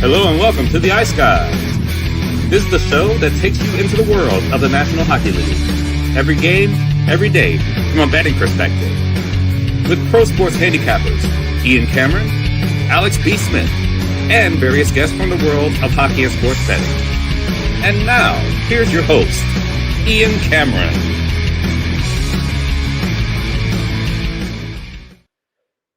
Hello and welcome to the Ice Guys. This is the show that takes you into the world of the National Hockey League. Every game, every day, from a betting perspective. With pro sports handicappers Ian Cameron, Alex B. Smith, and various guests from the world of hockey and sports betting. And now, here's your host, Ian Cameron.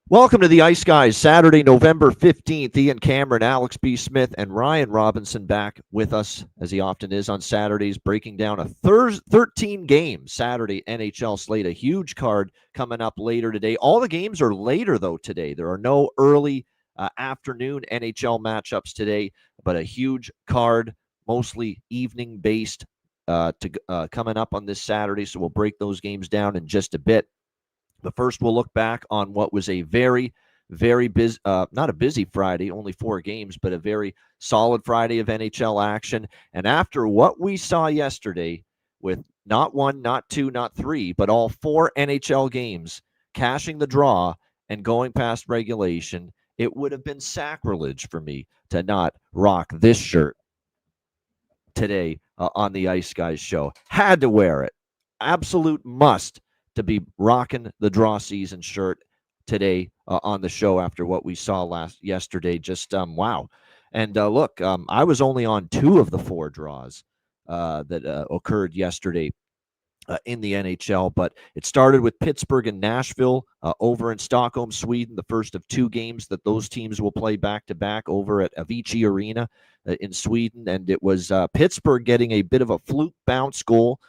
Welcome to the Ice Guys, Saturday, November 15th. Ian Cameron, Alex B. Smith, and Ryan Robinson back with us, as he often is on Saturdays, breaking down a 13-game Saturday NHL slate. A huge card coming up later today. All the games are later, though, today. There are no early afternoon NHL matchups today, but a huge card, mostly evening-based, coming up on this Saturday, so we'll break those games down in just a bit. But first, we'll look back on what was a very busy, not a busy Friday, only 4 games, but a very solid Friday of NHL action. And after what we saw yesterday with not 1, not 2, not 3, but all 4 NHL games cashing the draw and going past regulation, it would have been sacrilege for me to not rock this shirt today on the Ice Guys show. Had to wear it. Absolute must to be rocking the draw season shirt today on the show after what we saw yesterday. Just wow. And look, I was only on 2 of the 4 draws that occurred yesterday in the NHL, but it started with Pittsburgh and Nashville over in Stockholm, Sweden, the first of 2 games that those teams will play back-to-back over at Avicii Arena in Sweden. And it was Pittsburgh getting a bit of a fluke bounce goal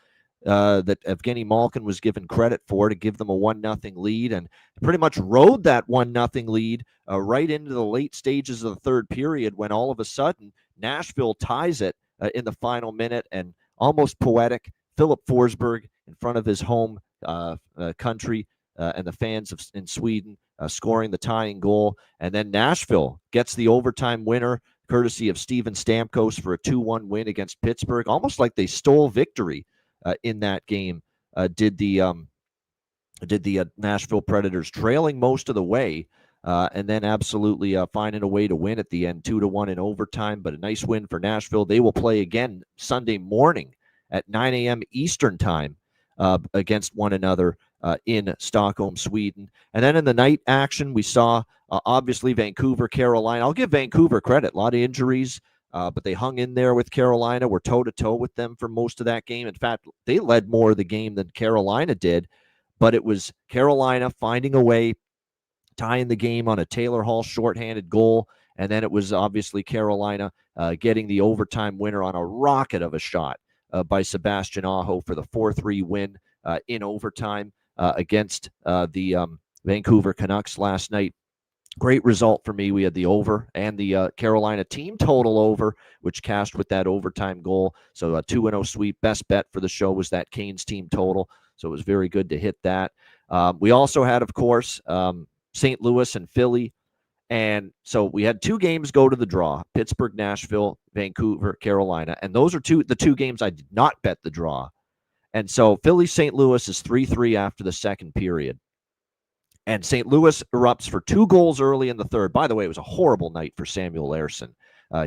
that Evgeny Malkin was given credit for to give them a 1-0 lead, and pretty much rode that 1-0 lead right into the late stages of the third period, when all of a sudden Nashville ties it in the final minute. And almost poetic, Philip Forsberg in front of his home country and the fans in Sweden scoring the tying goal. And then Nashville gets the overtime winner courtesy of Steven Stamkos for a 2-1 win against Pittsburgh, almost like they stole victory in that game. Did the Nashville Predators, trailing most of the way, and then absolutely finding a way to win at the end, 2-1 in overtime. But a nice win for Nashville. They will play again Sunday morning at 9 a.m. Eastern time against one another in Stockholm, Sweden. And then in the night action, we saw obviously Vancouver, Carolina. I'll give Vancouver credit. A lot of injuries. But they hung in there with Carolina, were toe-to-toe with them for most of that game. In fact, they led more of the game than Carolina did, but it was Carolina finding a way, tying the game on a Taylor Hall shorthanded goal, and then it was obviously Carolina getting the overtime winner on a rocket of a shot by Sebastian Aho for the 4-3 win in overtime against the Vancouver Canucks last night. Great result for me. We had the over and the Carolina team total over, which cashed with that overtime goal. So a 2-0 sweep. Best bet for the show was that Canes team total. So it was very good to hit that. We also had, of course, St. Louis and Philly. And so we had 2 games go to the draw: Pittsburgh, Nashville, Vancouver, Carolina. And those are the two games I did not bet the draw. And so Philly, St. Louis is 3-3 after the second period. And St. Louis erupts for 2 goals early in the third. By the way, it was a horrible night for Samuel Ersson.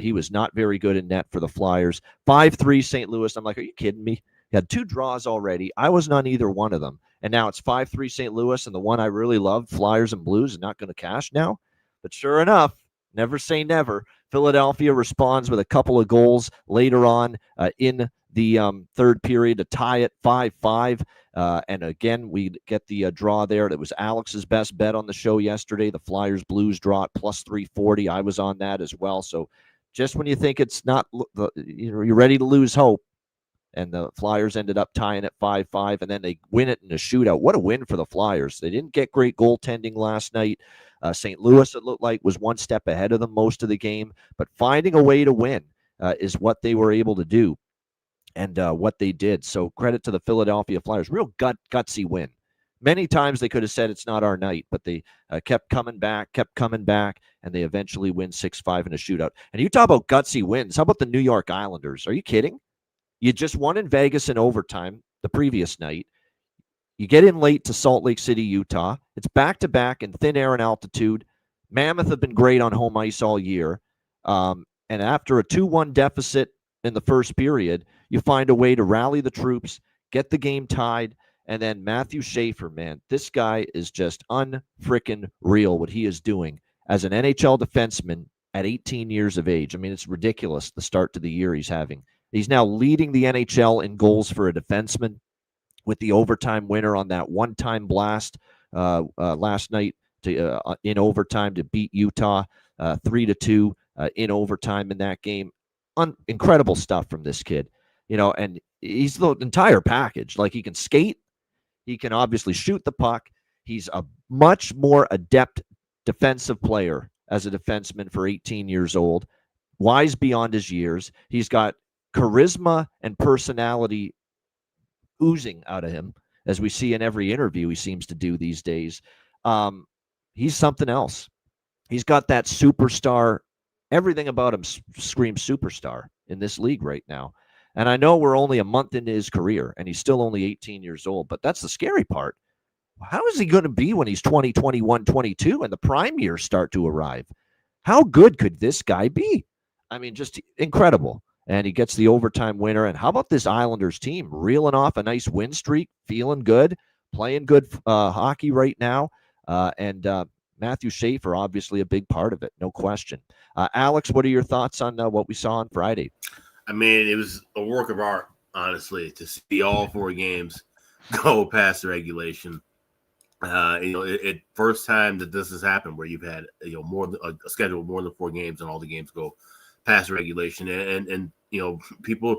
He was not very good in net for the Flyers. 5-3 St. Louis. I'm like, are you kidding me? He had 2 draws already. I wasn't on either one of them. And now it's 5-3 St. Louis, and the one I really loved, Flyers and Blues, is not going to cash now. But sure enough, never say never. Philadelphia responds with a couple of goals later on in the third period to tie it 5-5. And again, we get the draw there. That was Alex's best bet on the show yesterday. The Flyers Blues draw at plus 340. I was on that as well. So just when you think it's not, you're ready to lose hope, and the Flyers ended up tying it 5-5, and then they win it in a shootout. What a win for the Flyers. They didn't get great goaltending last night. St. Louis, it looked like, was one step ahead of them most of the game, but finding a way to win is what they were able to do. And what they did. So credit to the Philadelphia Flyers. Real gutsy win. Many times they could have said it's not our night, but they kept coming back, and they eventually win 6-5 in a shootout. And you talk about gutsy wins. How about the New York Islanders? Are you kidding? You just won in Vegas in overtime the previous night. You get in late to Salt Lake City, Utah. It's back-to-back in thin air and altitude. Mammoth have been great on home ice all year. And after a 2-1 deficit in the first period, you find a way to rally the troops, get the game tied, and then Matthew Schaefer, man, this guy is just unfrickin' real what he is doing as an NHL defenseman at 18 years of age. I mean, it's ridiculous the start to the year he's having. He's now leading the NHL in goals for a defenseman with the overtime winner on that one-time blast last night in overtime to beat Utah 3-2 in overtime in that game. Incredible stuff from this kid, and he's the entire package. Like, he can skate, he can obviously shoot the puck. He's a much more adept defensive player as a defenseman for 18 years old, wise beyond his years. He's got charisma and personality oozing out of him, as we see in every interview he seems to do these days. He's something else. He's got that superstar. Everything about him screams superstar in this league right now. And I know we're only a month into his career, and he's still only 18 years old, but that's the scary part. How is he going to be when he's 20, 21, 22, and the prime years start to arrive? How good could this guy be? I mean, just incredible. And he gets the overtime winner. And how about this Islanders team reeling off a nice win streak, feeling good, playing good hockey right now? And Matthew Schaefer, obviously a big part of it, no question. Alex, what are your thoughts on what we saw on Friday? I mean, it was a work of art, honestly, to see all 4 games go past the regulation. It first time that this has happened where you've had more than a schedule more than 4 games and all the games go past regulation, and people,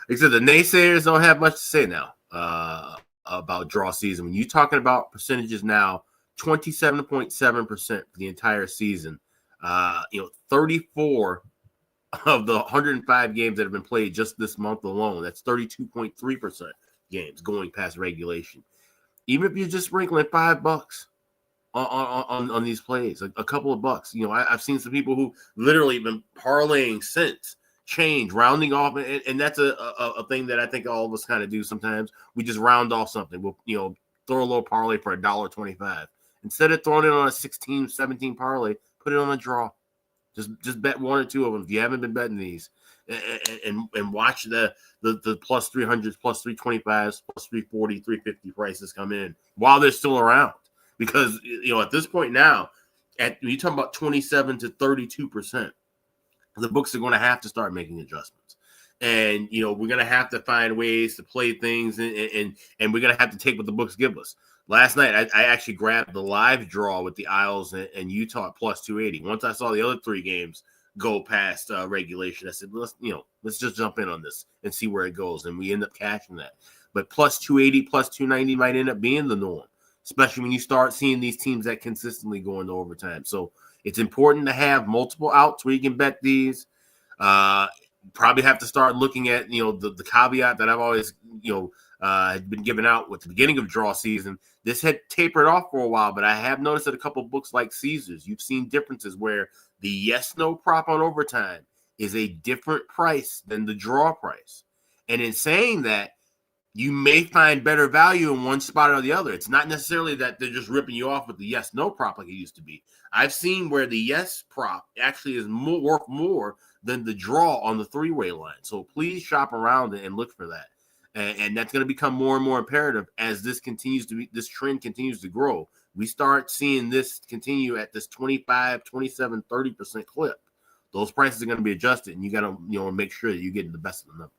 like I said, the naysayers don't have much to say now about draw season. When you're talking about percentages now, 27.7% for the entire season. 34 of the 105 games that have been played just this month alone. That's 32.3% games going past regulation. Even if you're just sprinkling $5 on these plays, a couple of bucks. I've seen some people who literally been parlaying cents, change, rounding off, and that's a thing that I think all of us kind of do sometimes. We just round off something. We'll throw a little parlay for $1.25. Instead of throwing it on a 16, 17 parlay, put it on a draw. Just bet 1 or 2 of them if you haven't been betting these, and watch the plus 300s, plus 325s, plus 340, 350 prices come in while they're still around. Because at this point now, when you talk about 27 to 32%, the books are going to have to start making adjustments, and we're going to have to find ways to play things, and we're going to have to take what the books give us. Last night, I actually grabbed the live draw with the Isles and Utah at plus 280. Once I saw the other 3 games go past regulation, I said, let's just jump in on this and see where it goes. And we end up cashing that. But plus 280, plus 290 might end up being the norm, especially when you start seeing these teams that consistently go into overtime. So it's important to have multiple outs where you can bet these. Probably have to start looking at, the caveat that I've always, had been given out with the beginning of draw season. This had tapered off for a while, but I have noticed that a couple of books like Caesars, you've seen differences where the yes-no prop on overtime is a different price than the draw price. And in saying that, you may find better value in one spot or the other. It's not necessarily that they're just ripping you off with the yes-no prop like it used to be. I've seen where the yes prop actually is worth more than the draw on the 3-way line. So please shop around and look for that. And that's going to become more and more imperative as this trend continues to grow. We start seeing this continue at this 25, 27, 30% clip. Those prices are going to be adjusted, and you got to make sure that you're getting the best of the number.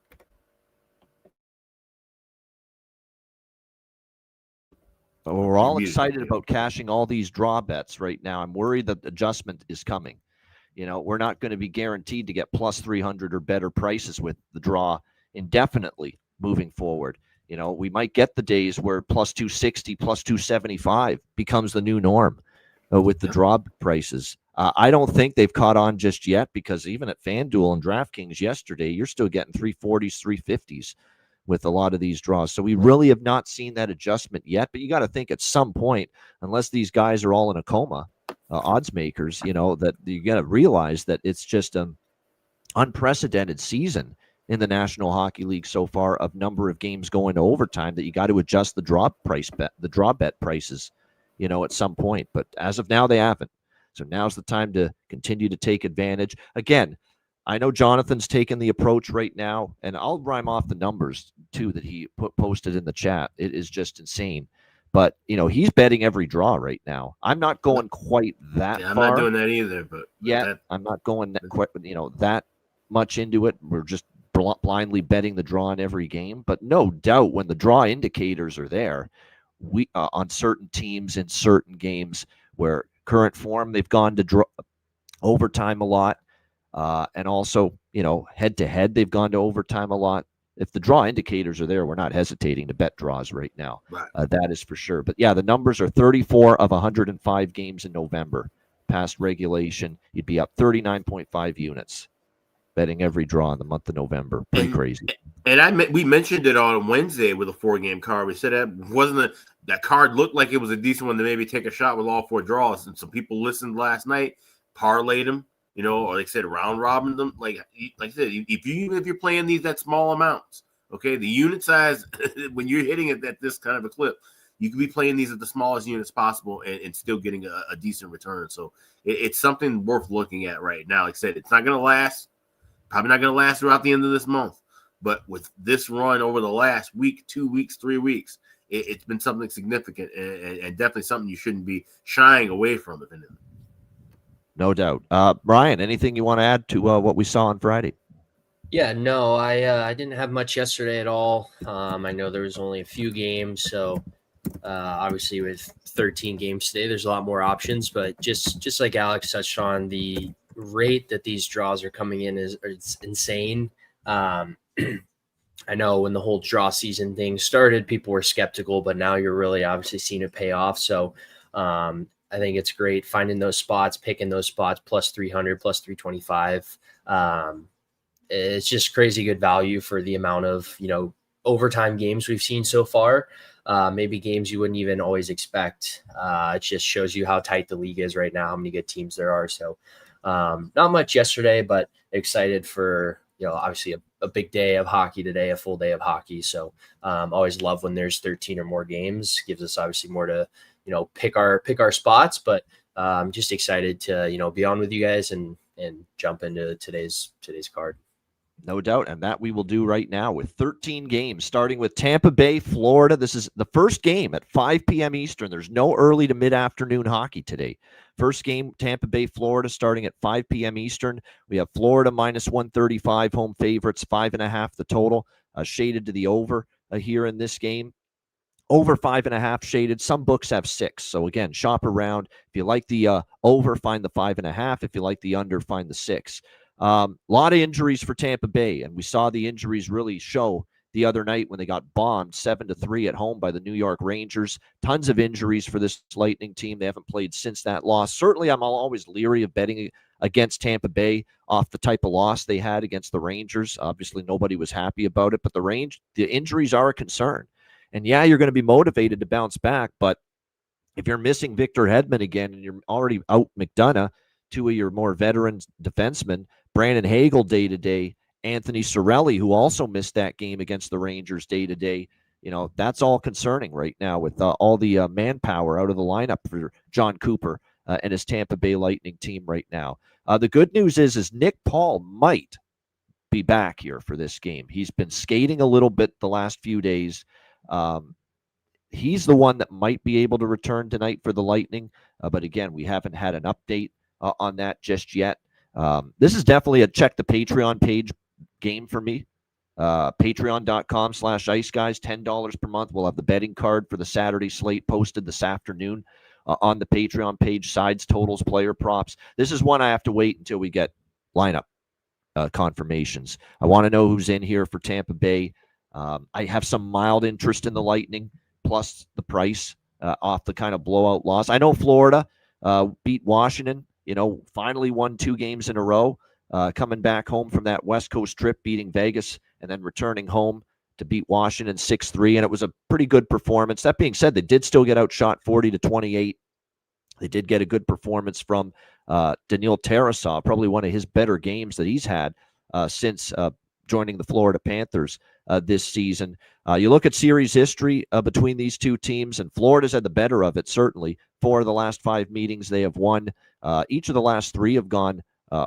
We're all excited about cashing all these draw bets right now. I'm worried that adjustment is coming. We're not going to be guaranteed to get plus 300 or better prices with the draw indefinitely moving forward. We might get the days where plus 260, plus 275 becomes the new norm with the draw prices. I don't think they've caught on just yet, because even at FanDuel and DraftKings yesterday, you're still getting 340s, 350s with a lot of these draws. So we really have not seen that adjustment yet, but you got to think at some point, unless these guys are all in a coma, odds makers, that you got to realize that it's just an unprecedented season in the National Hockey League so far of number of games going to overtime, that you got to adjust the draw bet prices, at some point. But as of now, they haven't. So now's the time to continue to take advantage. Again, I know Jonathan's taken the approach right now, and I'll rhyme off the numbers too that he posted in the chat. It is just insane. But, he's betting every draw right now. I'm not going quite that I'm far. not doing that either. But I'm not going that much into it. We're just blindly betting the draw in every game. But no doubt, when the draw indicators are there, we on certain teams in certain games where current form, they've gone to overtime a lot, and also head to head, they've gone to overtime a lot. If the draw indicators are there, we're not hesitating to bet draws right now. Right. That is for sure. But yeah, the numbers are 34 of 105 games in November. Past regulation, you'd be up 39.5 units betting every draw in the month of November. Pretty crazy. And we mentioned it on Wednesday with a 4-game card. We said that card looked like it was a decent one to maybe take a shot with all 4 draws. And some people listened last night, parlayed them, or like I said, round robin them. Like I said, if you're playing these at small amounts, okay, the unit size when you're hitting it at this kind of a clip, you can be playing these at the smallest units possible and still getting a decent return. So it's something worth looking at right now. Like I said, it's not going to last. Probably not going to last throughout the end of this month. But with this run over the last week, 2 weeks, 3 weeks, it's been something significant and definitely something you shouldn't be shying away from. No doubt. Brian, anything you want to add to what we saw on Friday? Yeah, no, I didn't have much yesterday at all. I know there was only a few games, so obviously with 13 games today, there's a lot more options. But just like Alex touched on, the rate that these draws are coming in it's insane. I know when the whole draw season thing started, people were skeptical, but now you're really obviously seeing it pay off. So I think it's great finding those spots, picking those spots, plus 300, plus 325. It's just crazy good value for the amount of, overtime games we've seen so far. Maybe games you wouldn't even always expect. It just shows you how tight the league is right now, how many good teams there are. So not much yesterday, but excited for, obviously a big day of hockey today, a full day of hockey. So always love when there's 13 or more games. Gives us obviously more to, pick our spots, but just excited to, be on with you guys and jump into today's card. No doubt, and that we will do right now with 13 games, starting with Tampa Bay, Florida. This is the first game at 5 p.m. Eastern. There's no early to mid-afternoon hockey today. First game, Tampa Bay, Florida, starting at 5 p.m. Eastern. We have Florida minus 135, home favorites, 5.5 the total, shaded to the over here in this game. Over 5.5 shaded. Some books have 6. So again, shop around. If you like the over, find the 5.5. If you like the under, find the 6. A lot of injuries for Tampa Bay, and we saw the injuries really show the other night when they got bombed 7-3 at home by the New York Rangers. Tons of injuries for this Lightning team. They haven't played since that loss. Certainly, I'm always leery of betting against Tampa Bay off the type of loss they had against the Rangers. Obviously, nobody was happy about it, but the injuries are a concern. And yeah, you're going to be motivated to bounce back, but if you're missing Victor Hedman again and you're already out McDonough, 2 of your more veteran defensemen, Brandon Hagel day-to-day, Anthony Cirelli, who also missed that game against the Rangers day-to-day, that's all concerning right now with all the manpower out of the lineup for John Cooper and his Tampa Bay Lightning team right now. The good news is Nick Paul might be back here for this game. He's been skating a little bit the last few days. He's the one that might be able to return tonight for the Lightning. But again, we haven't had an update on that just yet. This is definitely a check the Patreon page game for me. Patreon.com/Ice Guys, $10 per month. We'll have the betting card for the Saturday slate posted this afternoon on the Patreon page, sides, totals, player props. This is one I have to wait until we get lineup confirmations. I want to know who's in here for Tampa Bay. I have some mild interest in the Lightning, plus the price off the kind of blowout loss. I know Florida beat Washington, finally won 2 games in a row, coming back home from that West Coast trip, beating Vegas, and then returning home to beat Washington 6-3, and it was a pretty good performance. That being said, they did still get outshot 40-28. They did get a good performance from Daniil Tarasov, probably one of his better games that he's had since joining the Florida Panthers this season. You look at series history between these two teams, and Florida's had the better of it, certainly. 4 of the last 5 meetings they have won. Each of the last 3 have gone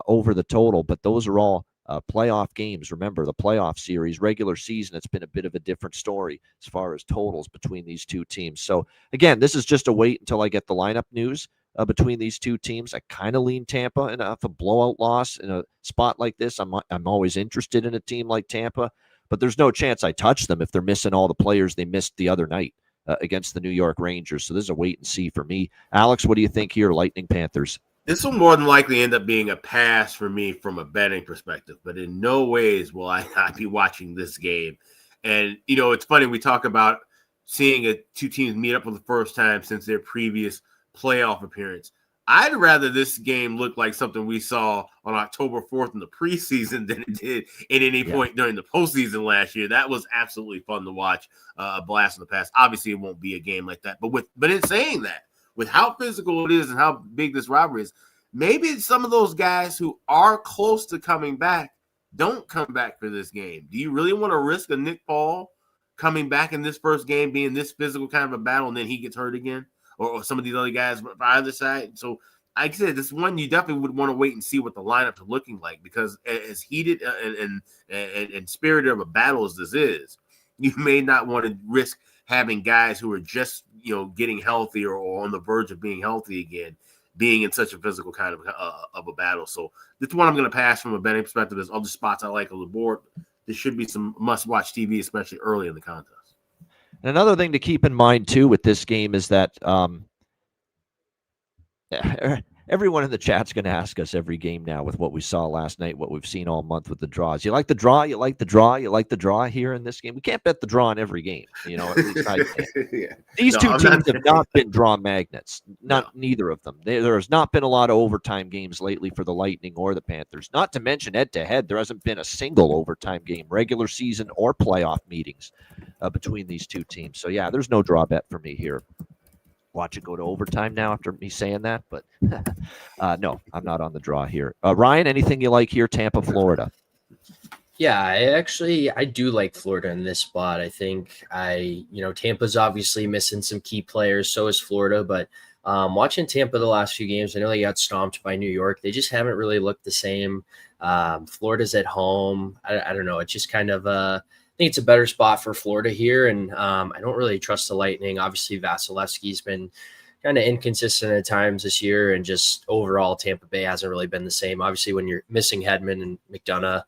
over the total, but those are all playoff games. Remember, the playoff series, regular season, it's been a bit of a different story as far as totals between these two teams. So, again, this is just a wait until I get the lineup news between these two teams. I kind of lean Tampa enough. A blowout loss in a spot like this, I'm always interested in a team like Tampa, but there's no chance I touch them if they're missing all the players they missed the other night against the New York Rangers. So this is a wait and see for me. Alex, what do you think here, Lightning Panthers? This will more than likely end up being a pass for me from a betting perspective, but in no ways will I not be watching this game. And, it's funny, we talk about seeing two teams meet up for the first time since their previous playoff appearance. I'd rather this game look like something we saw on October 4th in the preseason than it did at any point during the postseason last year. That was absolutely fun to watch, a blast in the past. Obviously, it won't be a game like that. But in saying that, with how physical it is and how big this rivalry is, maybe some of those guys who are close to coming back don't come back for this game. Do you really want to risk a Nick Paul coming back in this first game, being this physical kind of a battle, and then he gets hurt again? Or some of these other guys on either side? So, like I said, this one you definitely would want to wait and see what the lineups are looking like, because as heated and spirited of a battle as this is, you may not want to risk having guys who are just getting healthy or on the verge of being healthy again, being in such a physical kind of a battle. So this one I'm going to pass from a betting perspective. There's other spots I like on the board. There should be some must-watch TV, especially early in the contest. And another thing to keep in mind, too, with this game is that everyone in the chat's going to ask us every game now with what we saw last night, what we've seen all month with the draws. You like the draw? You like the draw? You like the draw here in this game? We can't bet the draw in every game. At least I can't. These two teams have not been draw magnets. Neither of them. There has not been a lot of overtime games lately for the Lightning or the Panthers. Not to mention head-to-head, there hasn't been a single overtime game, regular season or playoff meetings between these two teams. So, yeah, there's no draw bet for me here. Watch it go to overtime now after me saying that, but no, I'm not on the draw here. Ryan, anything you like here? Tampa, Florida. Yeah, I do like Florida in this spot. I think Tampa's obviously missing some key players. So is Florida, but watching Tampa the last few games, I know they got stomped by New York. They just haven't really looked the same. Florida's at home. I don't know. It's just kind of I think it's a better spot for Florida here, and I don't really trust the Lightning. Obviously, Vasilevsky's been kind of inconsistent at times this year, and just overall, Tampa Bay hasn't really been the same. Obviously, when you're missing Hedman and McDonough,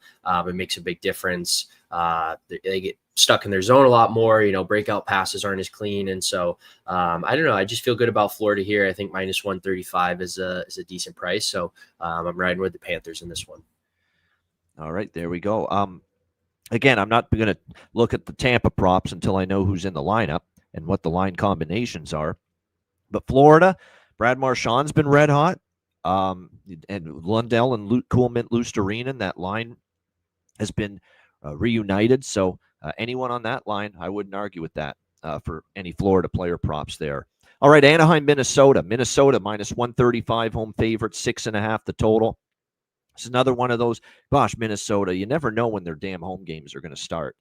it makes a big difference. They get stuck in their zone a lot more. Breakout passes aren't as clean, and so I don't know. I just feel good about Florida here. I think minus 135 is a decent price, so I'm riding with the Panthers in this one. All right, there we go. Again, I'm not going to look at the Tampa props until I know who's in the lineup and what the line combinations are. But Florida, Brad Marchand's been red hot. And Lundell and Luostarinen, that line has been reunited. So anyone on that line, I wouldn't argue with that for any Florida player props there. All right, Anaheim, Minnesota. Minnesota minus 135 home favorite, 6.5 the total. It's another one of those, Minnesota, you never know when their damn home games are going to start.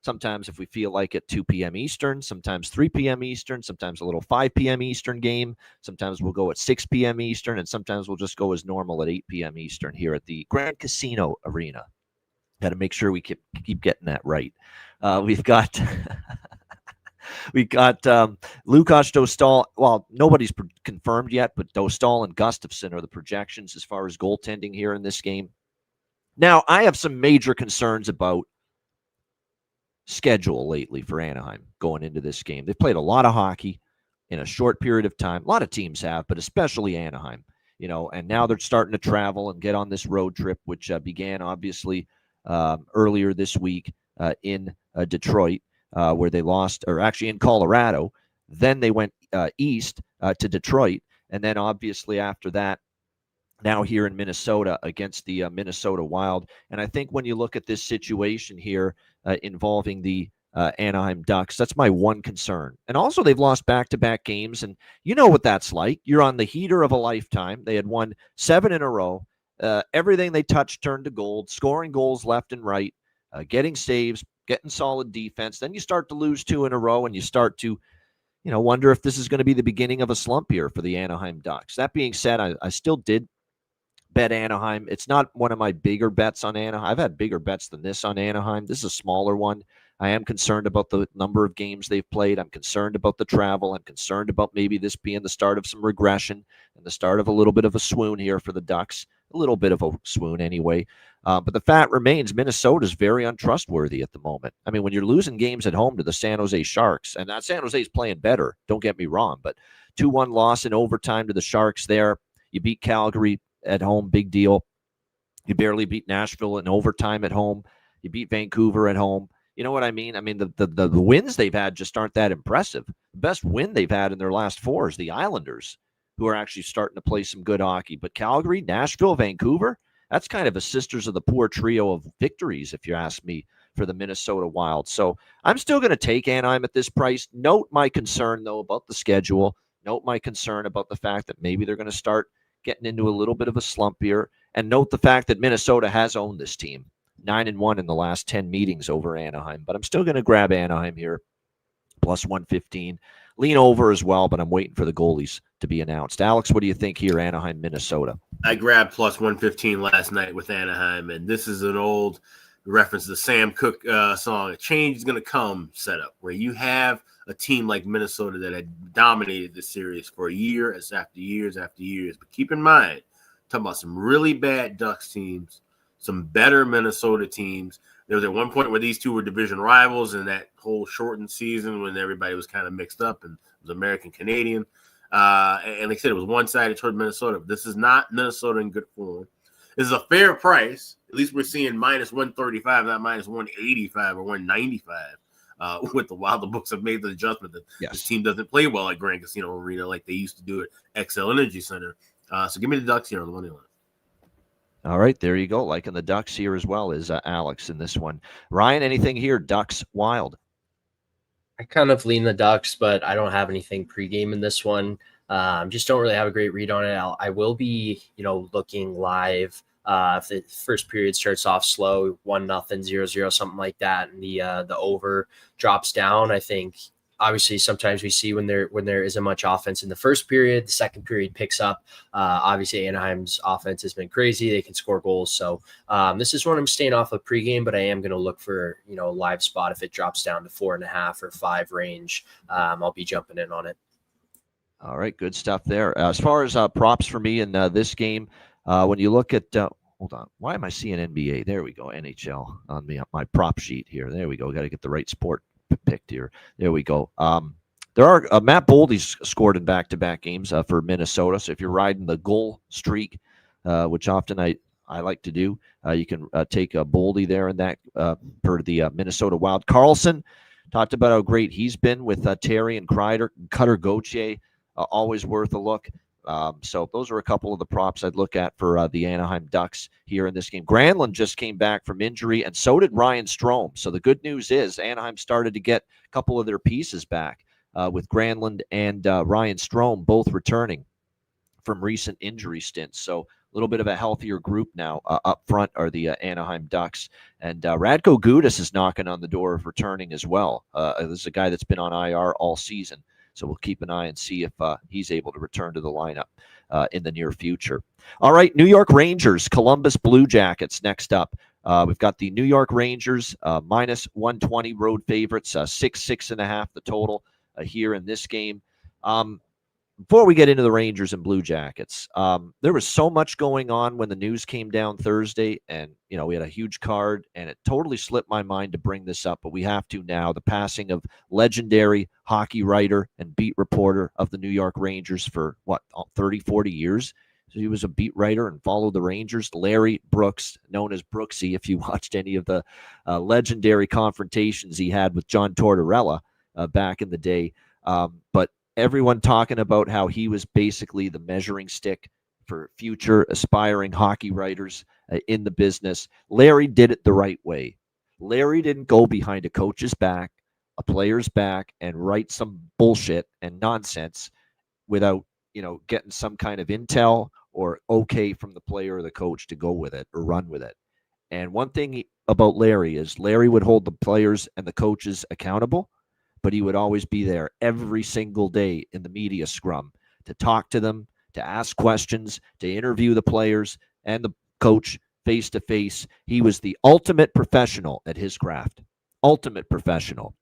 Sometimes if we feel like at 2 p.m. Eastern, sometimes 3 p.m. Eastern, sometimes a little 5 p.m. Eastern game. Sometimes we'll go at 6 p.m. Eastern, and sometimes we'll just go as normal at 8 p.m. Eastern here at the Grand Casino Arena. Got to make sure we keep getting that right. We've got... We got Lukas Dostal. Well, nobody's confirmed yet, but Dostal and Gustafsson are the projections as far as goaltending here in this game. Now, I have some major concerns about schedule lately for Anaheim going into this game. They've played a lot of hockey in a short period of time. A lot of teams have, but especially Anaheim. And now they're starting to travel and get on this road trip, which began obviously earlier this week in Detroit. Where they lost, or actually in Colorado. Then they went east to Detroit. And then obviously after that, now here in Minnesota against the Minnesota Wild. And I think when you look at this situation here involving the Anaheim Ducks, that's my one concern. And also they've lost back-to-back games. And you know what that's like. You're on the heater of a lifetime. They had won 7 in a row. Everything they touched turned to gold, scoring goals left and right, getting saves, getting solid defense. Then you start to lose 2 in a row, and you start to, wonder if this is going to be the beginning of a slump here for the Anaheim Ducks. That being said, I still did bet Anaheim. It's not one of my bigger bets on Anaheim. I've had bigger bets than this on Anaheim. This is a smaller one. I am concerned about the number of games they've played. I'm concerned about the travel. I'm concerned about maybe this being the start of some regression and the start of a little bit of a swoon here for the Ducks. A little bit of a swoon anyway. But the fact remains, Minnesota is very untrustworthy at the moment. I mean, when you're losing games at home to the San Jose Sharks, and San Jose is playing better, don't get me wrong, but 2-1 loss in overtime to the Sharks there. You beat Calgary at home, big deal. You barely beat Nashville in overtime at home. You beat Vancouver at home. You know what I mean? I mean, the wins they've had just aren't that impressive. The best win they've had in their last 4 is the Islanders, who are actually starting to play some good hockey. But Calgary, Nashville, Vancouver, that's kind of a sisters of the poor trio of victories, if you ask me, for the Minnesota Wild. So I'm still going to take Anaheim at this price. Note my concern, though, about the schedule. Note my concern about the fact that maybe they're going to start getting into a little bit of a slump here. And note the fact that Minnesota has owned this team. 9-1 in the last 10 meetings over Anaheim. But I'm still going to grab Anaheim here, plus 115. Lean over as well, but I'm waiting for the goalies to be announced. Alex, what do you think here, Anaheim, Minnesota? I grabbed plus 115 last night with Anaheim, and this is an old reference to the Sam Cooke song, "A Change is Going to Come" setup, where you have a team like Minnesota that had dominated this series for years after years after years. But keep in mind, talking about some really bad Ducks teams, some better Minnesota teams. There was at one point where these two were division rivals in that whole shortened season when everybody was kind of mixed up and it was American-Canadian. And like I said, it was one-sided toward Minnesota. This is not Minnesota in good form. This is a fair price. At least we're seeing minus 135, not minus 185 or 195. With the Wild, the books have made the adjustment that this team doesn't play well at Grand Casino Arena like they used to do at XL Energy Center. So give me the Ducks here on the money line. All right, there you go. Liking the Ducks here as well as Alex in this one. Ryan, anything here? Ducks, Wild. I kind of lean the Ducks, but I don't have anything pregame in this one. Just don't really have a great read on it. I will be, looking live if the first period starts off slow, 1-0, 0-0, something like that, and the over drops down. I think obviously sometimes we see when there isn't much offense in the first period, the second period picks up. Obviously Anaheim's offense has been crazy. They can score goals. So this is one I'm staying off of pregame, but I am going to look for, a live spot. If it drops down to 4.5 or 5 range, I'll be jumping in on it. All right. Good stuff there. As far as props for me in this game, when you look at, hold on, why am I seeing NBA? There we go. NHL on my prop sheet here. There we go. Got to get the right sport picked here. There we go. There are Matt Boldy's scored in back-to-back games for Minnesota. So if you're riding the goal streak, which often I like to do, you can take a Boldy there in that per the Minnesota Wild. Carlson talked about how great he's been with Terry and Kreider. Cutter Gauthier, always worth a look. So those are a couple of the props I'd look at for the Anaheim Ducks here in this game. Granlund just came back from injury, and so did Ryan Strome. So the good news is Anaheim started to get a couple of their pieces back with Granlund and Ryan Strome both returning from recent injury stints. So a little bit of a healthier group now up front are the Anaheim Ducks. And Radko Gudas is knocking on the door of returning as well. This is a guy that's been on IR all season. So we'll keep an eye and see if he's able to return to the lineup in the near future. All right, New York Rangers, Columbus Blue Jackets next up. We've got the New York Rangers minus 120 road favorites, 6.5 the total here in this game. Before we get into the Rangers and Blue Jackets, there was so much going on when the news came down Thursday, and we had a huge card, and it totally slipped my mind to bring this up, but we have to now. The passing of legendary hockey writer and beat reporter of the New York Rangers for 30, 40 years. So he was a beat writer and followed the Rangers. Larry Brooks, known as Brooksy, if you watched any of the legendary confrontations he had with John Tortorella back in the day. But everyone talking about how he was basically the measuring stick for future aspiring hockey writers in the business. Larry did it the right way. Larry didn't go behind a coach's back, a player's back, and write some bullshit and nonsense without, getting some kind of intel or okay from the player or the coach to go with it or run with it. And one thing about Larry is Larry would hold the players and the coaches accountable, but he would always be there every single day in the media scrum to talk to them, to ask questions, to interview the players, and the coach face to face. He was the ultimate professional at his craft. Ultimate professional.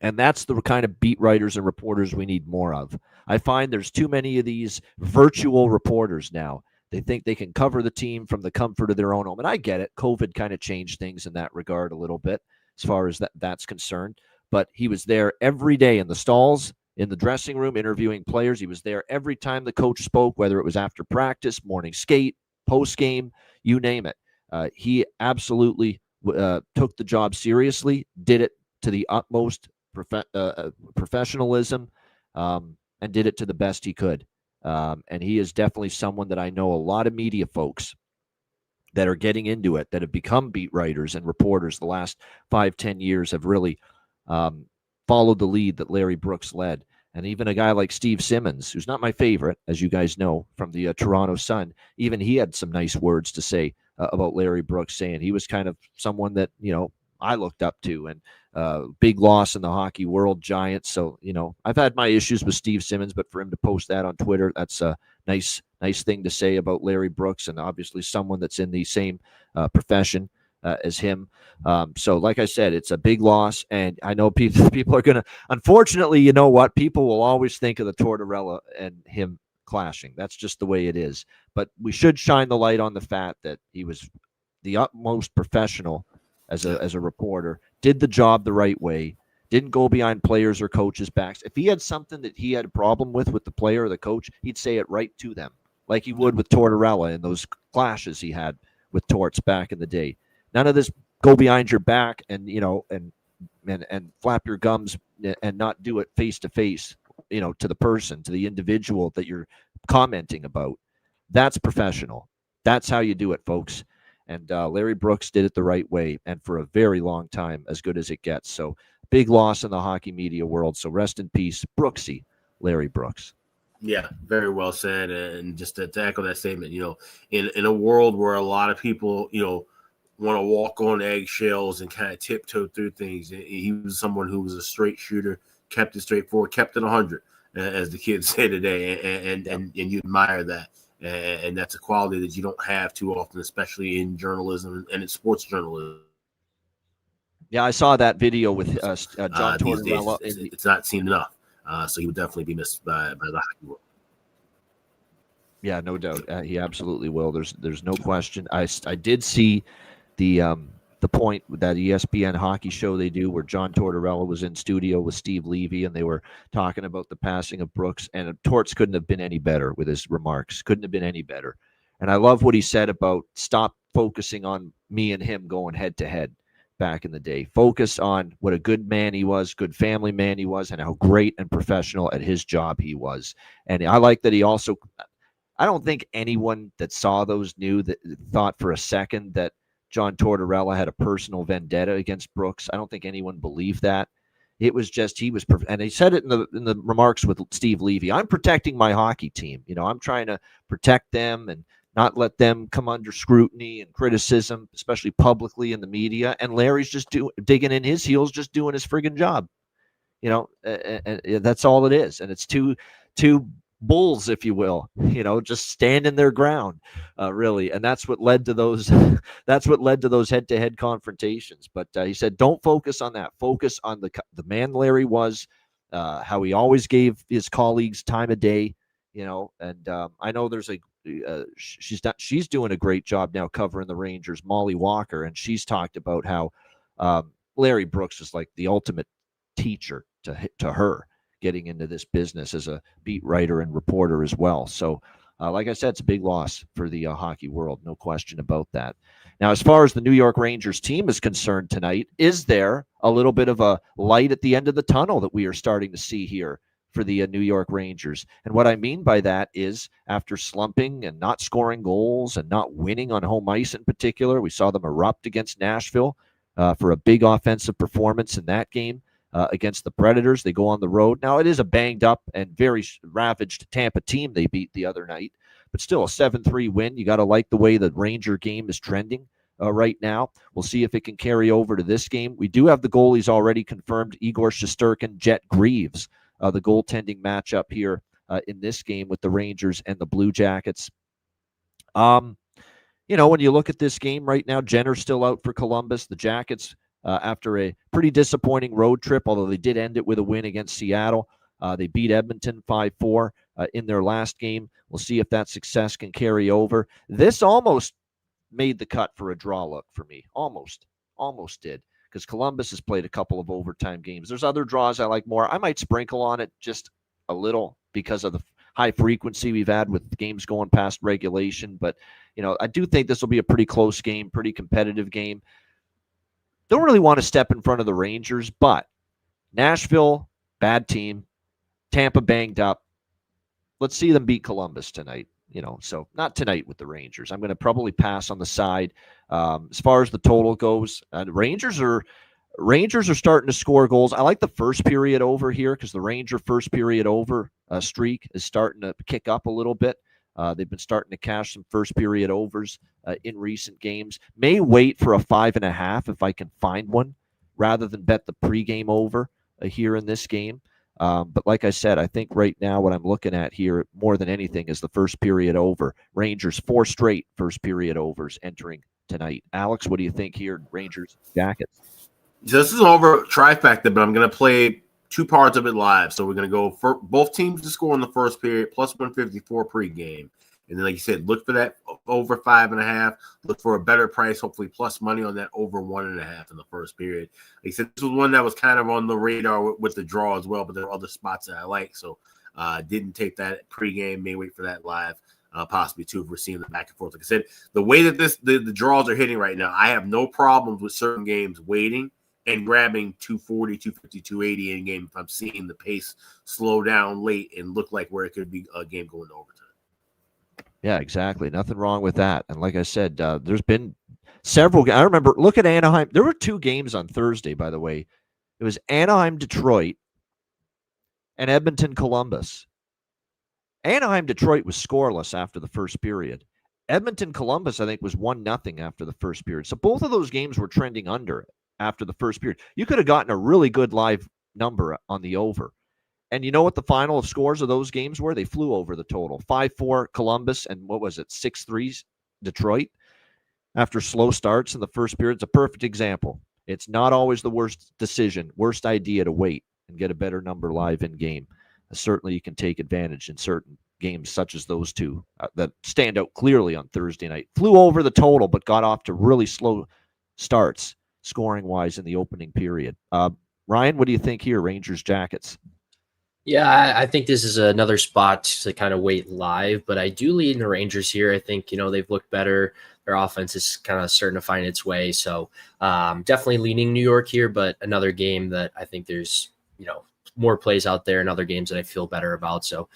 And that's the kind of beat writers and reporters we need more of. I find there's too many of these virtual reporters now. They think they can cover the team from the comfort of their own home. And I get it. COVID kind of changed things in that regard a little bit as far as that's concerned. But he was there every day in the stalls, in the dressing room, interviewing players. He was there every time the coach spoke, whether it was after practice, morning skate, post game, you name it. He absolutely took the job seriously, did it to the utmost professionalism, and did it to the best he could. And he is definitely someone that I know a lot of media folks that are getting into it, that have become beat writers and reporters the last 5-10 years have really followed the lead that Larry Brooks led. And even a guy like Steve Simmons, who's not my favorite, as you guys know, from the Toronto Sun, even he had some nice words to say about Larry Brooks, saying he was kind of someone that, I looked up to, and big loss in the hockey world, Giants. So, I've had my issues with Steve Simmons, but for him to post that on Twitter, that's a nice thing to say about Larry Brooks, and obviously someone that's in the same profession as him. So like I said, it's a big loss, and I know people are going to, unfortunately, you know what? People will always think of the Tortorella and him clashing. That's just the way it is. But we should shine the light on the fact that he was the utmost professional as a reporter, did the job the right way, didn't go behind players or coaches' backs. If he had something that he had a problem with the player or the coach, he'd say it right to them, like he would with Tortorella and those clashes he had with Torts back in the day. None of this go behind your back and and flap your gums and not do it face to face, to the person, to the individual that you're commenting about. That's professional. That's how you do it, folks. And Larry Brooks did it the right way, and for a very long time, as good as it gets. So big loss in the hockey media world. So rest in peace, Brooksy, Larry Brooks. Yeah, very well said. And just to echo that statement, in a world where a lot of people, want to walk on eggshells and kind of tiptoe through things, he was someone who was a straight shooter, kept it straightforward, kept it 100, as the kids say today, and you admire that. And that's a quality that you don't have too often, especially in journalism and in sports journalism. Yeah, I saw that video with John Tortorella. It's not seen enough. So he would definitely be missed by the hockey world. Yeah, no doubt. He absolutely will. There's no question. I did see the point with that ESPN hockey show they do where John Tortorella was in studio with Steve Levy, and they were talking about the passing of Brooks, and Torts couldn't have been any better with his remarks. Couldn't have been any better. And I love what he said about stop focusing on me and him going head to head back in the day. Focus on what a good man he was, good family man he was, and how great and professional at his job he was. And I like that he also, I don't think anyone that saw those thought for a second that John Tortorella had a personal vendetta against Brooks. I don't think anyone believed that. It was just and he said it in the remarks with Steve Levy. I'm protecting my hockey team. I'm trying to protect them and not let them come under scrutiny and criticism, especially publicly in the media. And Larry's just digging in his heels, just doing his friggin' job. And that's all it is. And it's two bulls, if you will, just standing their ground, really. And that's what led to those head-to-head confrontations. But he said, don't focus on that. Focus on the man Larry was, how he always gave his colleagues time of day, and I know there's she's doing a great job now covering the Rangers, Molly Walker, and she's talked about how Larry Brooks is like the ultimate teacher to her, getting into this business as a beat writer and reporter as well. So, like I said, it's a big loss for the hockey world. No question about that. Now, as far as the New York Rangers team is concerned tonight, is there a little bit of a light at the end of the tunnel that we are starting to see here for the New York Rangers? And what I mean by that is, after slumping and not scoring goals and not winning on home ice in particular, we saw them erupt against Nashville for a big offensive performance in that game. Against the Predators. They go on the road. Now, it is a banged up and very ravaged Tampa team they beat the other night, but still a 7-3 win. You got to like the way the Ranger game is trending right now. We'll see if it can carry over to this game. We do have the goalies already confirmed, Igor Shesterkin, Jet Greaves, the goaltending matchup here in this game with the Rangers and the Blue Jackets. when you look at this game right now, Jenner's still out for Columbus. The Jackets, after a pretty disappointing road trip, although they did end it with a win against Seattle. They beat Edmonton 5-4 in their last game. We'll see if that success can carry over. This almost made the cut for a draw look for me. Almost did, because Columbus has played a couple of overtime games. There's other draws I like more. I might sprinkle on it just a little because of the high frequency we've had with games going past regulation. But, I do think this will be a pretty close game, pretty competitive game. Don't really want to step in front of the Rangers, but Nashville, bad team. Tampa banged up. Let's see them beat Columbus tonight. So not tonight with the Rangers. I'm going to probably pass on the side. As far as the total goes, Rangers are starting to score goals. I like the first period over here because the Ranger first period over streak is starting to kick up a little bit. They've been starting to cash some first period overs in recent games. May wait for a 5.5 if I can find one, rather than bet the pregame over here in this game. But like I said, I think right now what I'm looking at here more than anything is the first period over. Rangers 4 straight first period overs entering tonight. Alex, what do you think here? Rangers, Jackets. This is an over trifecta, but I'm going to play 2 parts of it live. So we're going to go for both teams to score in the first period, plus 154 pregame. And then, like you said, look for that over 5.5. Look for a better price, hopefully plus money on that over 1.5 in the first period. Like I said, this was one that was kind of on the radar with the draw as well, but there are other spots that I like. So didn't take that pregame. May wait for that live, possibly too, if we're seeing the back and forth. Like I said, the way that the draws are hitting right now, I have no problems with certain games waiting and grabbing 240, 250, 280 in game if I'm seeing the pace slow down late and look like where it could be a game going to overtime. Yeah, exactly. Nothing wrong with that. And like I said, there's been several. I remember, look at Anaheim. There were 2 games on Thursday, by the way. It was Anaheim-Detroit and Edmonton-Columbus. Anaheim-Detroit was scoreless after the first period. Edmonton-Columbus, I think, was 1-0 after the first period. So both of those games were trending under after the first period. You could have gotten a really good live number on the over. And you know what the final of scores of those games were? They flew over the total. 5-4 Columbus and 6-3 Detroit after slow starts in the first period. It's a perfect example. It's not always the worst idea to wait and get a better number live in game. Certainly you can take advantage in certain games such as those 2 that stand out clearly on Thursday night. Flew over the total but got off to really slow starts scoring-wise in the opening period. Ryan, what do you think here, Rangers, Jackets? Yeah, I think this is another spot to kind of wait live, but I do lean the Rangers here. I think, they've looked better. Their offense is kind of starting to find its way. So definitely leaning New York here, but another game that I think there's, more plays out there and other games that I feel better about. So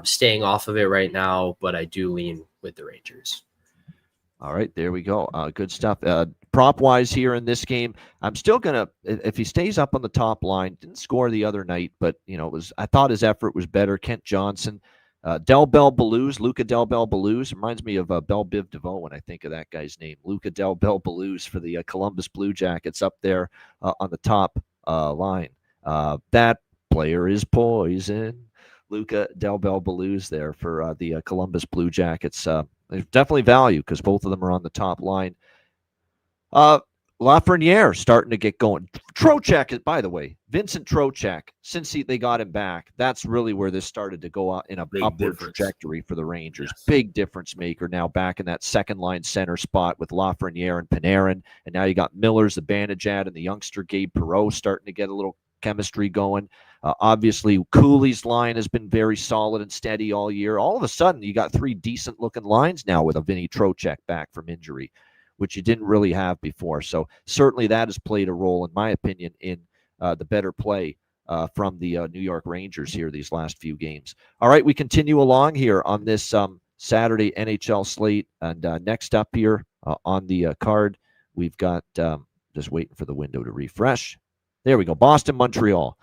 staying off of it right now, but I do lean with the Rangers. All right, there we go. Good stuff. Prop-wise here in this game, I'm still going to, if he stays up on the top line, didn't score the other night, but, I thought his effort was better. Kent Johnson, Del Bel Belluz, Luca Del Bel Belluz, reminds me of Bell Biv DeVoe when I think of that guy's name. Luca Del Bel Belluz for the Columbus Blue Jackets up there on the top line. That player is poison. Luca Del Bel Belluz there for the Columbus Blue Jackets. There's definitely value because both of them are on the top line. Lafreniere starting to get going. Trocheck, by the way, Vincent Trocheck, since they got him back, that's really where this started to go out in a upward trajectory for the Rangers. Yes. Big difference maker now back in that second line center spot with Lafreniere and Panarin. And now you got Miller's Zibanejad and the youngster Gabe Perreault starting to get a little chemistry going. Obviously, Cooley's line has been very solid and steady all year. All of a sudden, you got 3 decent-looking lines now with a Vinny Trocheck back from injury, which you didn't really have before. So certainly that has played a role, in my opinion, in the better play from the New York Rangers here these last few games. All right, we continue along here on this Saturday NHL slate. And next up here on the card, we've got, just waiting for the window to refresh. There we go, Boston-Montreal.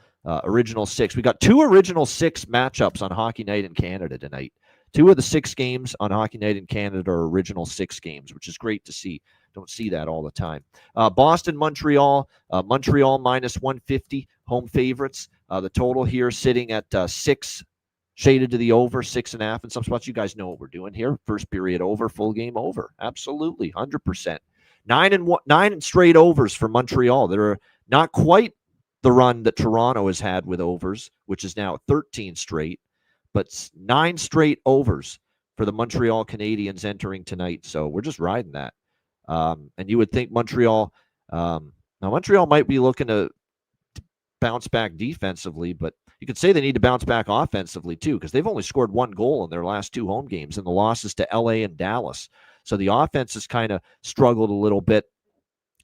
Original 6. We got 2 Original 6 matchups on Hockey Night in Canada tonight. 2 of the 6 games on Hockey Night in Canada are Original 6 games, which is great to see. Don't see that all the time. Boston-Montreal. Montreal minus 150, home favorites. The total here sitting at 6 shaded to the over, 6.5 in some spots. You guys know what we're doing here. First period over, full game over. Absolutely, 100%. 9 straight overs for Montreal. They're not quite the run that Toronto has had with overs, which is now 13 straight, but 9 straight overs for the Montreal Canadiens entering tonight. So we're just riding that. And you would think Montreal, now Montreal might be looking to bounce back defensively, but you could say they need to bounce back offensively too, because they've only scored 1 goal in their last 2 home games, and the losses to LA and Dallas. So the offense has kind of struggled a little bit.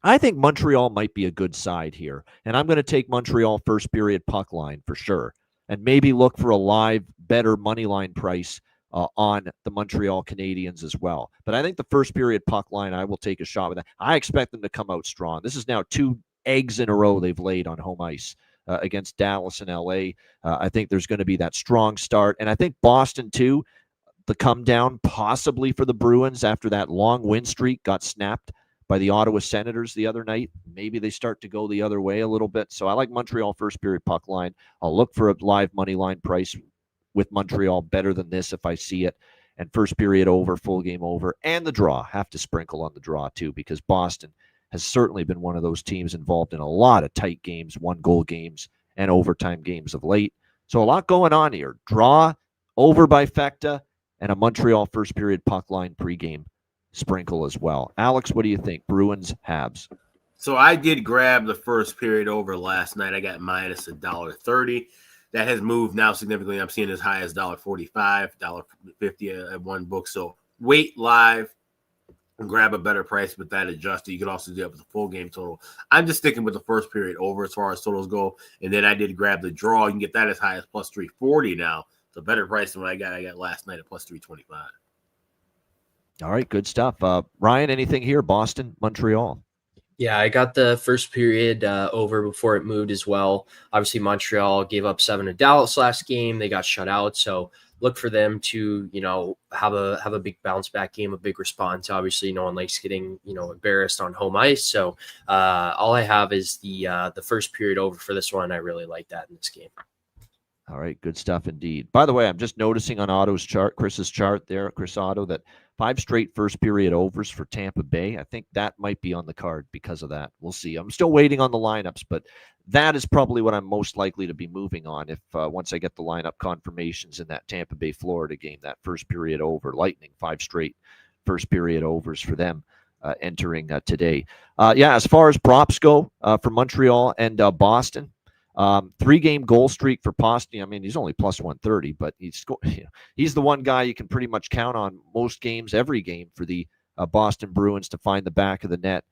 I think Montreal might be a good side here, and I'm going to take Montreal first period puck line for sure, and maybe look for a live, better money line price on the Montreal Canadiens as well. But I think the first period puck line, I will take a shot with that. I expect them to come out strong. This is now 2 eggs in a row they've laid on home ice against Dallas and LA. I think there's going to be that strong start, and I think Boston too. The come down possibly for the Bruins after that long win streak got snapped by the Ottawa Senators the other night. Maybe they start to go the other way a little bit. So I like Montreal first period puck line. I'll look for a live money line price with Montreal better than this if I see it. And first period over, full game over, and the draw. Have to sprinkle on the draw too, because Boston has certainly been one of those teams involved in a lot of tight games, 1-goal games, and overtime games of late. So a lot going on here. Draw, over by Fecta, and a Montreal first period puck line pregame sprinkle as well. Alex, what do you think? Bruins, Habs. So I did grab the first period over last night. I got minus $1.30. That has moved now significantly. I'm seeing as high as $1.45, $1.50 at one book. So wait live and grab a better price with that adjusted. You can also do that with the full game total. I'm just sticking with the first period over as far as totals go. And then I did grab the draw. You can get that as high as plus 340 now. It's a better price than what I got last night at plus 325. All right, good stuff. Ryan, anything here? Boston, Montreal. Yeah, I got the first period over before it moved as well. Obviously, Montreal gave up 7 to Dallas last game. They got shut out. So look for them to, have a big bounce back game, a big response. Obviously, no one likes getting, embarrassed on home ice. So all I have is the first period over for this one. I really like that in this game. All right, good stuff indeed. By the way, I'm just noticing on Otto's chart, Chris's chart there, Chris Otto, that 5 straight first period overs for Tampa Bay. I think that might be on the card because of that. We'll see. I'm still waiting on the lineups, but that is probably what I'm most likely to be moving on if once I get the lineup confirmations in that Tampa Bay, Florida game, that first period over. Lightning, 5 straight first period overs for them entering today. As far as props go for Montreal and Boston, 3-game goal streak for Pastny. I mean, he's only plus 130, but he's the one guy you can pretty much count on most games, every game for the Boston Bruins to find the back of the net.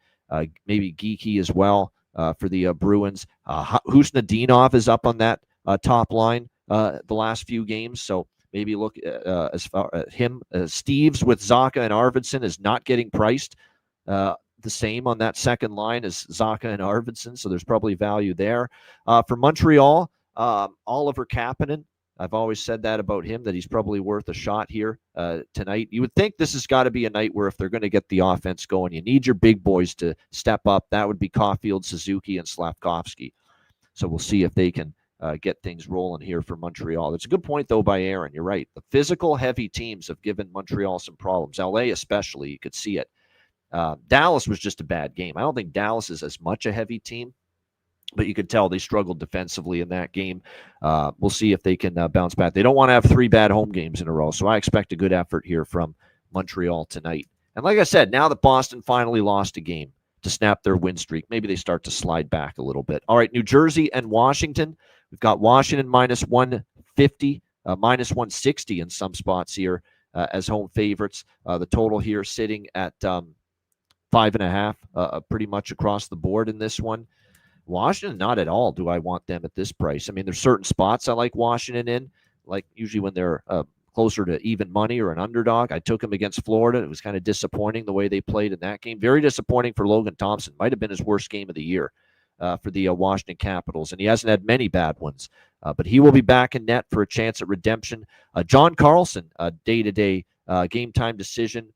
Maybe Geeky as well for the Bruins. Husnadinov is up on that top line the last few games, so maybe look as far as him. Steves with Zacha and Arvidsson is not getting priced the same on that second line as Zacha and Arvidsson, so there's probably value there. For Montreal, Oliver Kapanen, I've always said that about him, that he's probably worth a shot here tonight. You would think this has got to be a night where if they're going to get the offense going, you need your big boys to step up. That would be Caulfield, Suzuki, and Slavkovsky. So we'll see if they can get things rolling here for Montreal. That's a good point, though, by Aaron. You're right. The physical, heavy teams have given Montreal some problems. LA especially, you could see it. Dallas was just a bad game. I don't think Dallas is as much a heavy team, but you could tell they struggled defensively in that game. We'll see if they can bounce back. They don't want to have 3 bad home games in a row, so I expect a good effort here from Montreal tonight. And like I said, now that Boston finally lost a game to snap their win streak, maybe they start to slide back a little bit. All right, New Jersey and Washington. We've got Washington minus 150, minus 160 in some spots here as home favorites. The total here sitting at 5.5, pretty much across the board in this one. Washington, not at all do I want them at this price. I mean, there's certain spots I like Washington in, like usually when they're closer to even money or an underdog. I took them against Florida. It was kind of disappointing the way they played in that game. Very disappointing for Logan Thompson. Might have been his worst game of the year for the Washington Capitals, and he hasn't had many bad ones. But he will be back in net for a chance at redemption. John Carlson, day-to-day game time decision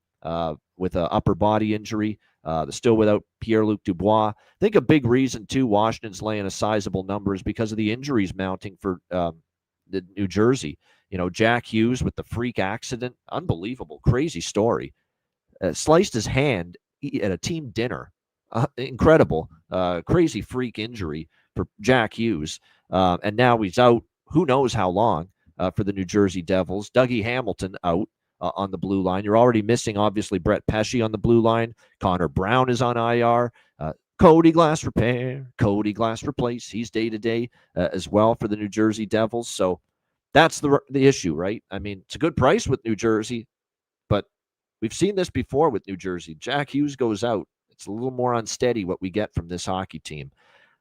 with an upper body injury. Still without Pierre-Luc Dubois. I think a big reason, too, Washington's laying a sizable number is because of the injuries mounting for the New Jersey. Jack Hughes with the freak accident, unbelievable, crazy story. Sliced his hand at a team dinner. Incredible, crazy freak injury for Jack Hughes. And now he's out who knows how long for the New Jersey Devils. Dougie Hamilton out on the blue line. You're already missing, obviously, Brett Pesce on the blue line. Connor Brown is on IR. Cody Glass repair, Cody Glass replace. He's day-to-day as well for the New Jersey Devils. So that's the issue, right? I mean, it's a good price with New Jersey, but we've seen this before with New Jersey. Jack Hughes goes out. It's a little more unsteady what we get from this hockey team.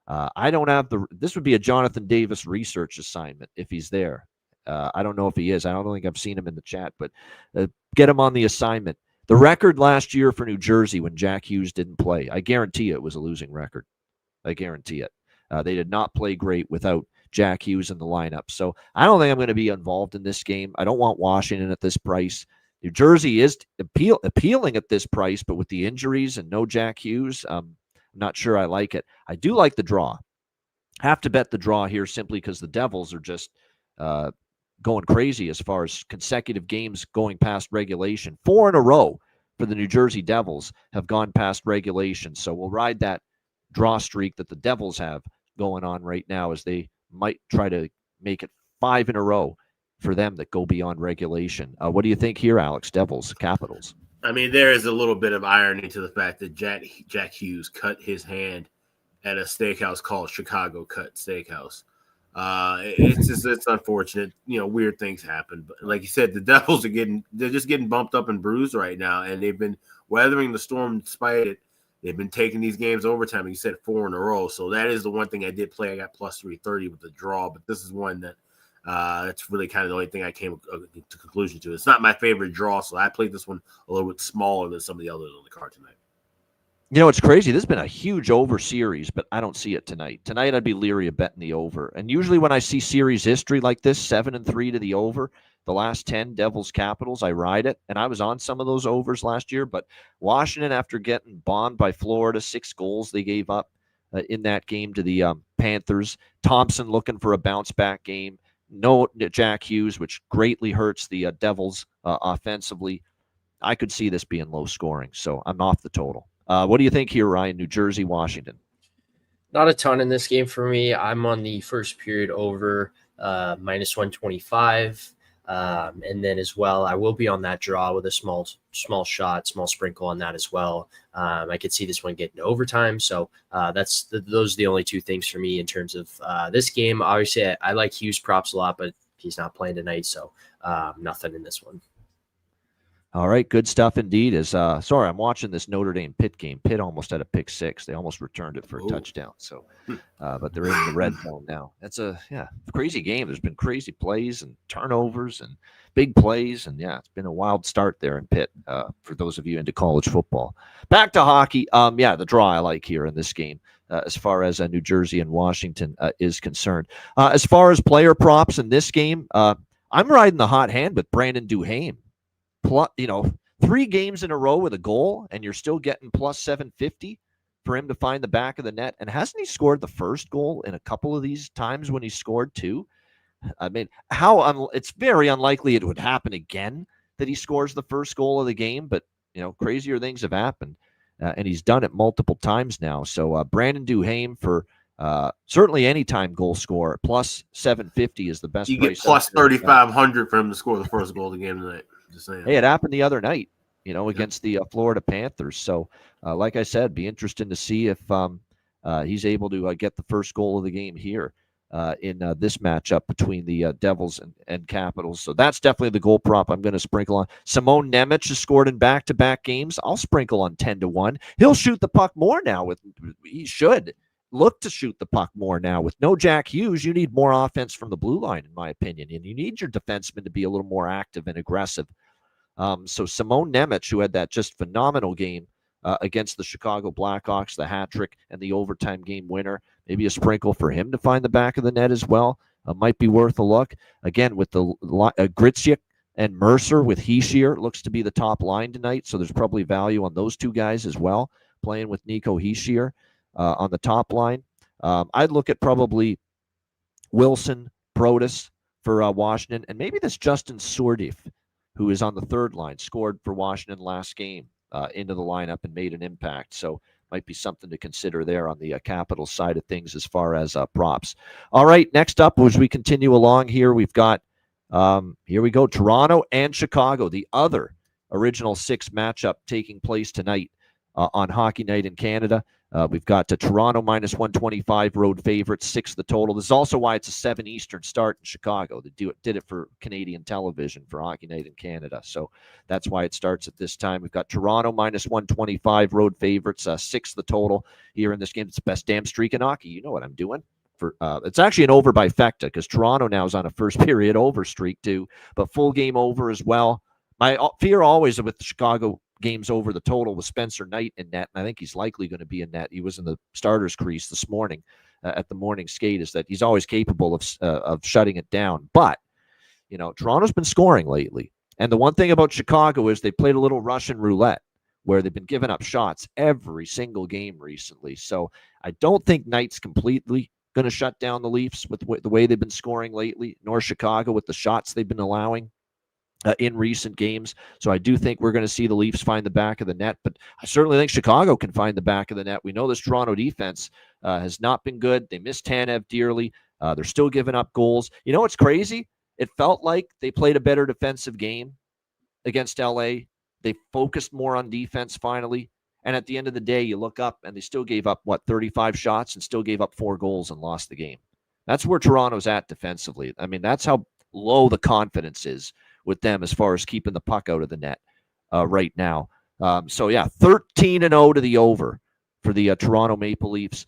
I don't have this would be a Jonathan Davis research assignment if he's there. I don't know if he is. I don't think I've seen him in the chat, but get him on the assignment. The record last year for New Jersey when Jack Hughes didn't play, I guarantee it was a losing record. I guarantee it. They did not play great without Jack Hughes in the lineup. So I don't think I'm going to be involved in this game. I don't want Washington at this price. New Jersey is appealing at this price, but with the injuries and no Jack Hughes, I'm not sure I like it. I do like the draw. Have to bet the draw here simply because the Devils are just going crazy as far as consecutive games going past regulation. 4 in a row for the New Jersey Devils have gone past regulation. So we'll ride that draw streak that the Devils have going on right now as they might try to make it 5 in a row for them that go beyond regulation. What do you think here, Alex? Devils, Capitals. I mean, there is a little bit of irony to the fact that Jack Hughes cut his hand at a steakhouse called Chicago Cut Steakhouse. It's unfortunate. Weird things happen. But like you said, the Devils they're just getting bumped up and bruised right now, and they've been weathering the storm despite it. They've been taking these games overtime. Like you said, 4 in a row. So that is the one thing I did play. I got plus 330 with the draw, but this is one that that's really kind of the only thing I came to conclusion to. It's not my favorite draw, so I played this one a little bit smaller than some of the others on the card tonight. It's crazy. This has been a huge over series, but I don't see it tonight. Tonight, I'd be leery of betting the over. And usually when I see series history like this, 7-3 to the over, the last 10 Devils Capitals, I ride it. And I was on some of those overs last year, but Washington, after getting bombed by Florida, 6 goals they gave up in that game to the Panthers. Thompson looking for a bounce-back game. No Jack Hughes, which greatly hurts the Devils offensively. I could see this being low scoring, so I'm off the total. What do you think here, Ryan? New Jersey, Washington. Not a ton in this game for me. I'm on the first period over minus 125. And then as well, I will be on that draw with a small sprinkle on that as well. I could see this one getting overtime. So those are the only two things for me in terms of this game. Obviously, I like Hughes props a lot, but he's not playing tonight. So nothing in this one. All right, good stuff indeed. Sorry, I'm watching this Notre Dame Pitt game. Pitt almost had a pick 6. They almost returned it for a touchdown. So, but they're in the red zone now. That's a crazy game. There's been crazy plays and turnovers and big plays, and it's been a wild start there in Pitt. For those of you into college football, back to hockey. The draw I like here in this game. As far as New Jersey and Washington is concerned. As far as player props in this game, I'm riding the hot hand with Brandon Duhaime. 3 games in a row with a goal, and you're still getting plus 750 for him to find the back of the net. And hasn't he scored the first goal in a couple of these times when he scored 2? I mean, it's very unlikely it would happen again that he scores the first goal of the game, but crazier things have happened, and he's done it multiple times now. So Brandon Duhaime for certainly anytime goal scorer, plus 750 is the best. You get plus 3,500 for him to score the first goal of the game tonight. Just saying. Hey, it happened the other night, against the Florida Panthers. So, like I said, be interesting to see if he's able to get the first goal of the game here in this matchup between the Devils and Capitals. So that's definitely the goal prop I'm going to sprinkle on. Simone Nemec has scored in back-to-back games. I'll sprinkle on 10-1. He'll shoot the puck more now. He should look to shoot the puck more now. With no Jack Hughes, you need more offense from the blue line, in my opinion, and you need your defensemen to be a little more active and aggressive. So Simone Nemec, who had that just phenomenal game against the Chicago Blackhawks, the hat trick and the overtime game winner, maybe a sprinkle for him to find the back of the net as well, might be worth a look. Again, with the Gritschick and Mercer with Hischier, looks to be the top line tonight, so there's probably value on those two guys as well, playing with Nico Hischier on the top line. I'd look at probably Wilson, Protas, for Washington. And maybe this Justin Sourdif, who is on the third line, scored for Washington last game into the lineup and made an impact. So might be something to consider there on the capital side of things as far as props. All right, next up, as we continue along here, we've got, here we go, Toronto and Chicago, the other original 6 matchup taking place tonight on Hockey Night in Canada. We've got Toronto minus 125 road favorites, 6 the total. This is also why it's a 7 Eastern start in Chicago. They did it for Canadian television for Hockey Night in Canada. So that's why it starts at this time. We've got Toronto minus 125 road favorites, 6 the total here in this game. It's the best damn streak in hockey. You know what I'm doing. It's actually an over by Fecta because Toronto now is on a first period over streak too, but full game over as well. My fear always with the Chicago games over the total with Spencer Knight in net, and I think he's likely going to be in net. He was in the starter's crease this morning at the morning skate, is that he's always capable of shutting it down. But, you know, Toronto's been scoring lately. And the one thing about Chicago is they played a little Russian roulette where they've been giving up shots every single game recently. So I don't think Knight's completely going to shut down the Leafs with the way they've been scoring lately, nor Chicago with the shots they've been allowing in recent games. So I do think we're going to see the Leafs find the back of the net, but I certainly think Chicago can find the back of the net. We know this Toronto defense has not been good. They miss Tanev dearly. They're still giving up goals. You know what's crazy? It felt like they played a better defensive game against LA. They focused more on defense finally. And at the end of the day, you look up and they still gave up, 35 shots and still gave up 4 goals and lost the game. That's where Toronto's at defensively. I mean, that's how low the confidence is with them as far as keeping the puck out of the net right now. So, yeah, 13-0 to the over for the Toronto Maple Leafs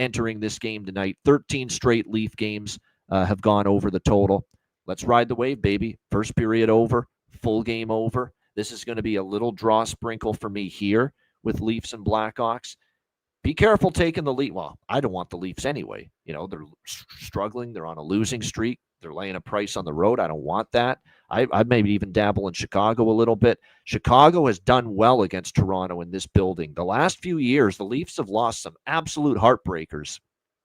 entering this game tonight. 13 straight Leaf games have gone over the total. Let's ride the wave, baby. First period over, full game over. This is going to be a little draw sprinkle for me here with Leafs and Blackhawks. Be careful taking the lead. Well, I don't want the Leafs anyway. You know, they're struggling. They're on a losing streak. They're laying a price on the road. I don't want that. I'd maybe even dabble in Chicago a little bit. Chicago has done well against Toronto in this building. The last few years, the Leafs have lost some absolute heartbreakers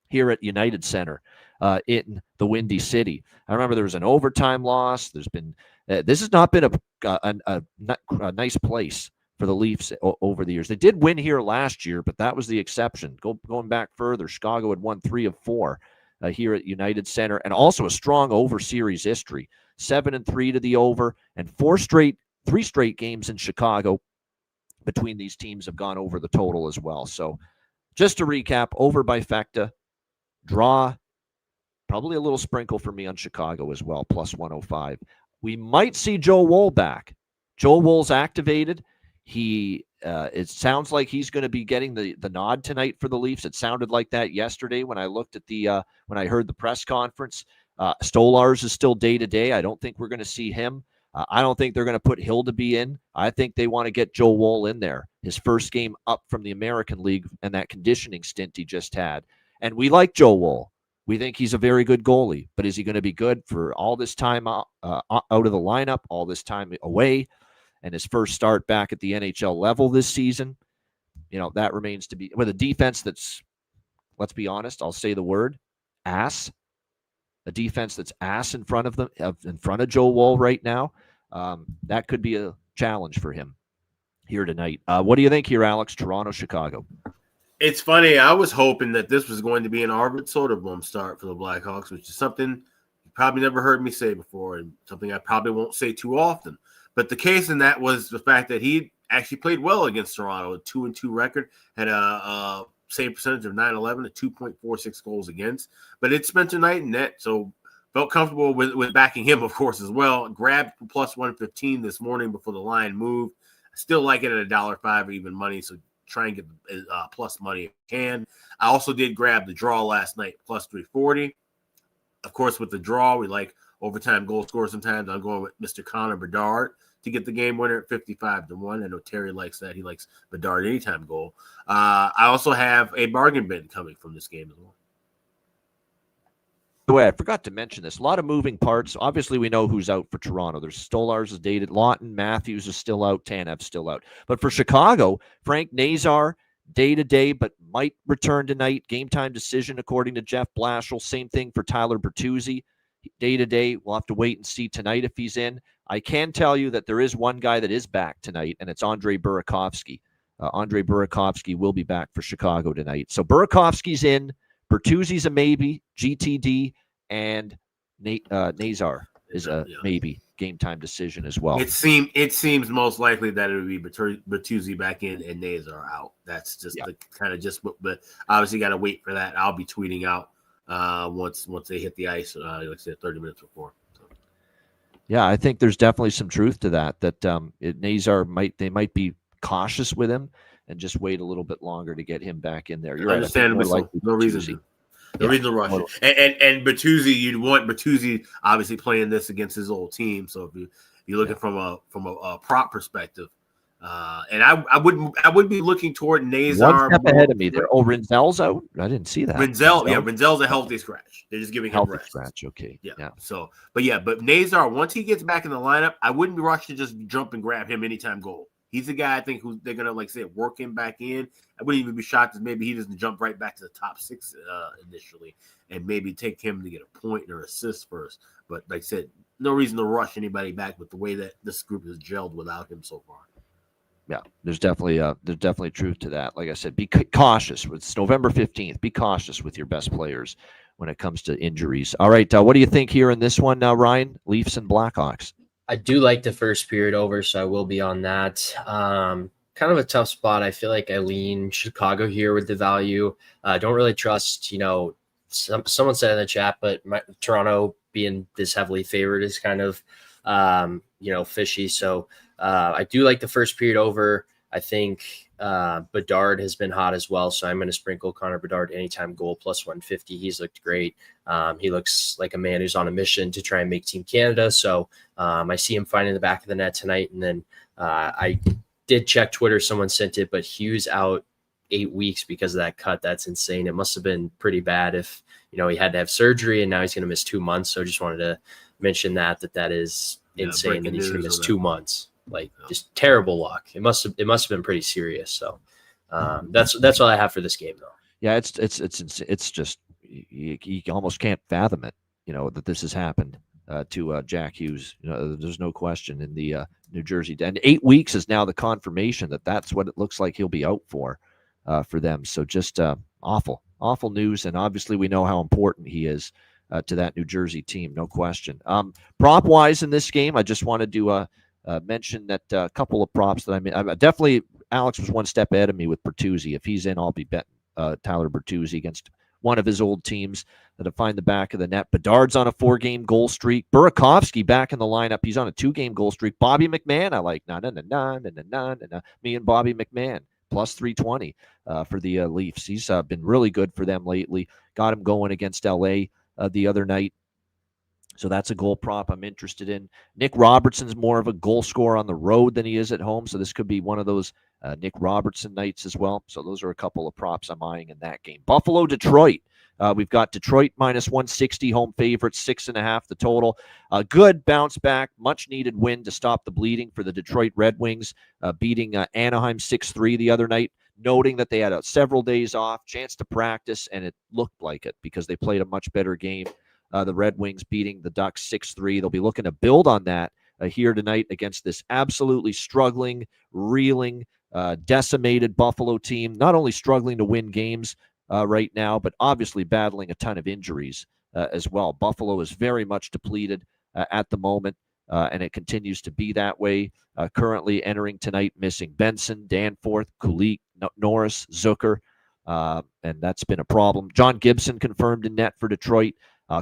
here at United Center in the Windy City. I remember there was an overtime loss. There's been this has not been a nice place for the Leafs over the years. They did win here last year, but that was the exception. Going back further, Chicago had won 3 of 4 here at United Center, and also a strong over series history. 7-3 to the over, and 3 straight games in Chicago between these teams have gone over the total as well. So just to recap, over by Fecta, draw, probably a little sprinkle for me on Chicago as well, plus 105. We might see Joe Woll back. Joe Woll's activated. It sounds like he's going to be getting the nod tonight for the Leafs. It sounded like that yesterday when I looked at when I heard the press conference. Stolarz is still day to day. I don't think we're going to see him. I don't think they're going to put Hildeby in. I think they want to get Joe Woll in there. His first game up from the American League and that conditioning stint he just had. And we like Joe Woll. We think he's a very good goalie, but is he going to be good for all this time out of the lineup, all this time away, and his first start back at the NHL level this season? You know, that remains to be, with a defense that's, let's be honest, I'll say the word, ass. A defense that's ass in front of Joe Woll right now. That could be a challenge for him here tonight. What do you think here, Alex? Toronto, Chicago. It's funny. I was hoping that this was going to be an Arvid Soderblom start for the Blackhawks, which is something you probably never heard me say before and something I probably won't say too often. But the case in that was the fact that he actually played well against Toronto, a 2-2 record, had a save percentage of .911, a 2.46 goals against. But it's Spencer Knight in net, so felt comfortable with backing him, of course, as well. Grabbed plus 115 this morning before the line moved. I still like it at $1.05 or even money, so try and get plus money if you can. I also did grab the draw last night, plus 340. Of course, with the draw, we like overtime goal scorer sometimes. I'm going with Mr. Connor Bedard to get the game winner at 55-1. I know Terry likes that. He likes Bedard anytime goal. I also have a bargain bin coming from this game as well. By the way, I forgot to mention this. A lot of moving parts. Obviously, we know who's out for Toronto. There's Stolarz is dated. Lawton, Matthews is still out. Tanev's still out. But for Chicago, Frank Nazar, day-to-day, but might return tonight. Game time decision, according to Jeff Blashill. Same thing for Tyler Bertuzzi. day to day. We'll have to wait and see tonight if he's in. I can tell you that there is one guy that is back tonight, and it's Andre Burakovsky. Andre Burakovsky will be back for Chicago tonight. So Burakovsky's in, Bertuzzi's a maybe, GTD, and Nazar is a maybe game time decision as well. It seems most likely that it would be Bertuzzi back in and Nazar out. That's just the kind of just, but obviously got to wait for that. I'll be tweeting out once they hit the ice, like I said, 30 minutes before. So. Yeah, I think there's definitely some truth to that. Nazar might be cautious with him and just wait a little bit longer to get him back in there. You're understandable. Right. No reason to rush it. And Bertuzzi, you'd want Bertuzzi obviously playing this against his old team. So if you're looking from a prop perspective, and I would be looking toward Nazar. One step ahead of me there. Oh, Rinzel's out. I didn't see that. Rinzel's a healthy scratch. They're just giving him rest. Scratch. Okay. Yeah. So, but Nazar, once he gets back in the lineup, I wouldn't be rushed to just jump and grab him anytime goal. He's the guy I think who they're gonna work him back in. I wouldn't even be shocked if maybe he doesn't jump right back to the top 6 initially, and maybe take him to get a point or assist first. But like I said, no reason to rush anybody back with the way that this group has gelled without him so far. Yeah, there's definitely truth to that. Like I said, be cautious. It's November 15th. Be cautious with your best players when it comes to injuries. All right, what do you think here in this one, Ryan? Leafs and Blackhawks. I do like the first period over, so I will be on that. Kind of a tough spot. I feel like I lean Chicago here with the value. Don't really trust, someone said in the chat, but Toronto being this heavily favored is kind of, fishy. So I do like the first period over. I think Bedard has been hot as well, so I'm going to sprinkle Connor Bedard anytime goal plus 150. He's looked great. He looks like a man who's on a mission to try and make Team Canada. So I see him finding the back of the net tonight. And then I did check Twitter. Someone sent it, but Hughes out 8 weeks because of that cut. That's insane. It must have been pretty bad if, he had to have surgery and now he's going to miss 2 months. So just wanted to mention that is insane that he's going to miss 2 months. Just terrible luck. It must have been pretty serious. So that's all I have for this game, though. Yeah, it's just you almost can't fathom it. That this has happened to Jack Hughes. There's no question in the New Jersey. And 8 weeks is now the confirmation that's what it looks like he'll be out for them. So just awful news. And obviously we know how important he is to that New Jersey team. No question. Prop wise in this game, I just wanted to mention that a couple of props that I definitely, Alex was one step ahead of me with Bertuzzi. If he's in, I'll be betting Tyler Bertuzzi against one of his old teams that'll find the back of the net. Bedard's on a 4-game goal streak. Burakovsky back in the lineup. He's on a 2-game goal streak. Bobby McMahon, I like. Me and Bobby McMahon, plus 320 for the Leafs. He's been really good for them lately. Got him going against LA the other night. So that's a goal prop I'm interested in. Nick Robertson's more of a goal scorer on the road than he is at home. So this could be one of those Nick Robertson nights as well. So those are a couple of props I'm eyeing in that game. Buffalo, Detroit. We've got Detroit minus 160, home favorites, 6.5 the total. A good bounce back, much needed win to stop the bleeding for the Detroit Red Wings, beating Anaheim 6-3 the other night, noting that they had several days off, chance to practice, and it looked like it because they played a much better game. The Red Wings beating the Ducks 6-3. They'll be looking to build on that here tonight against this absolutely struggling, reeling, decimated Buffalo team. Not only struggling to win games right now, but obviously battling a ton of injuries as well. Buffalo is very much depleted at the moment, and it continues to be that way. Currently entering tonight, missing Benson, Danforth, Kulik, Norris, Zucker, and that's been a problem. John Gibson confirmed in net for Detroit.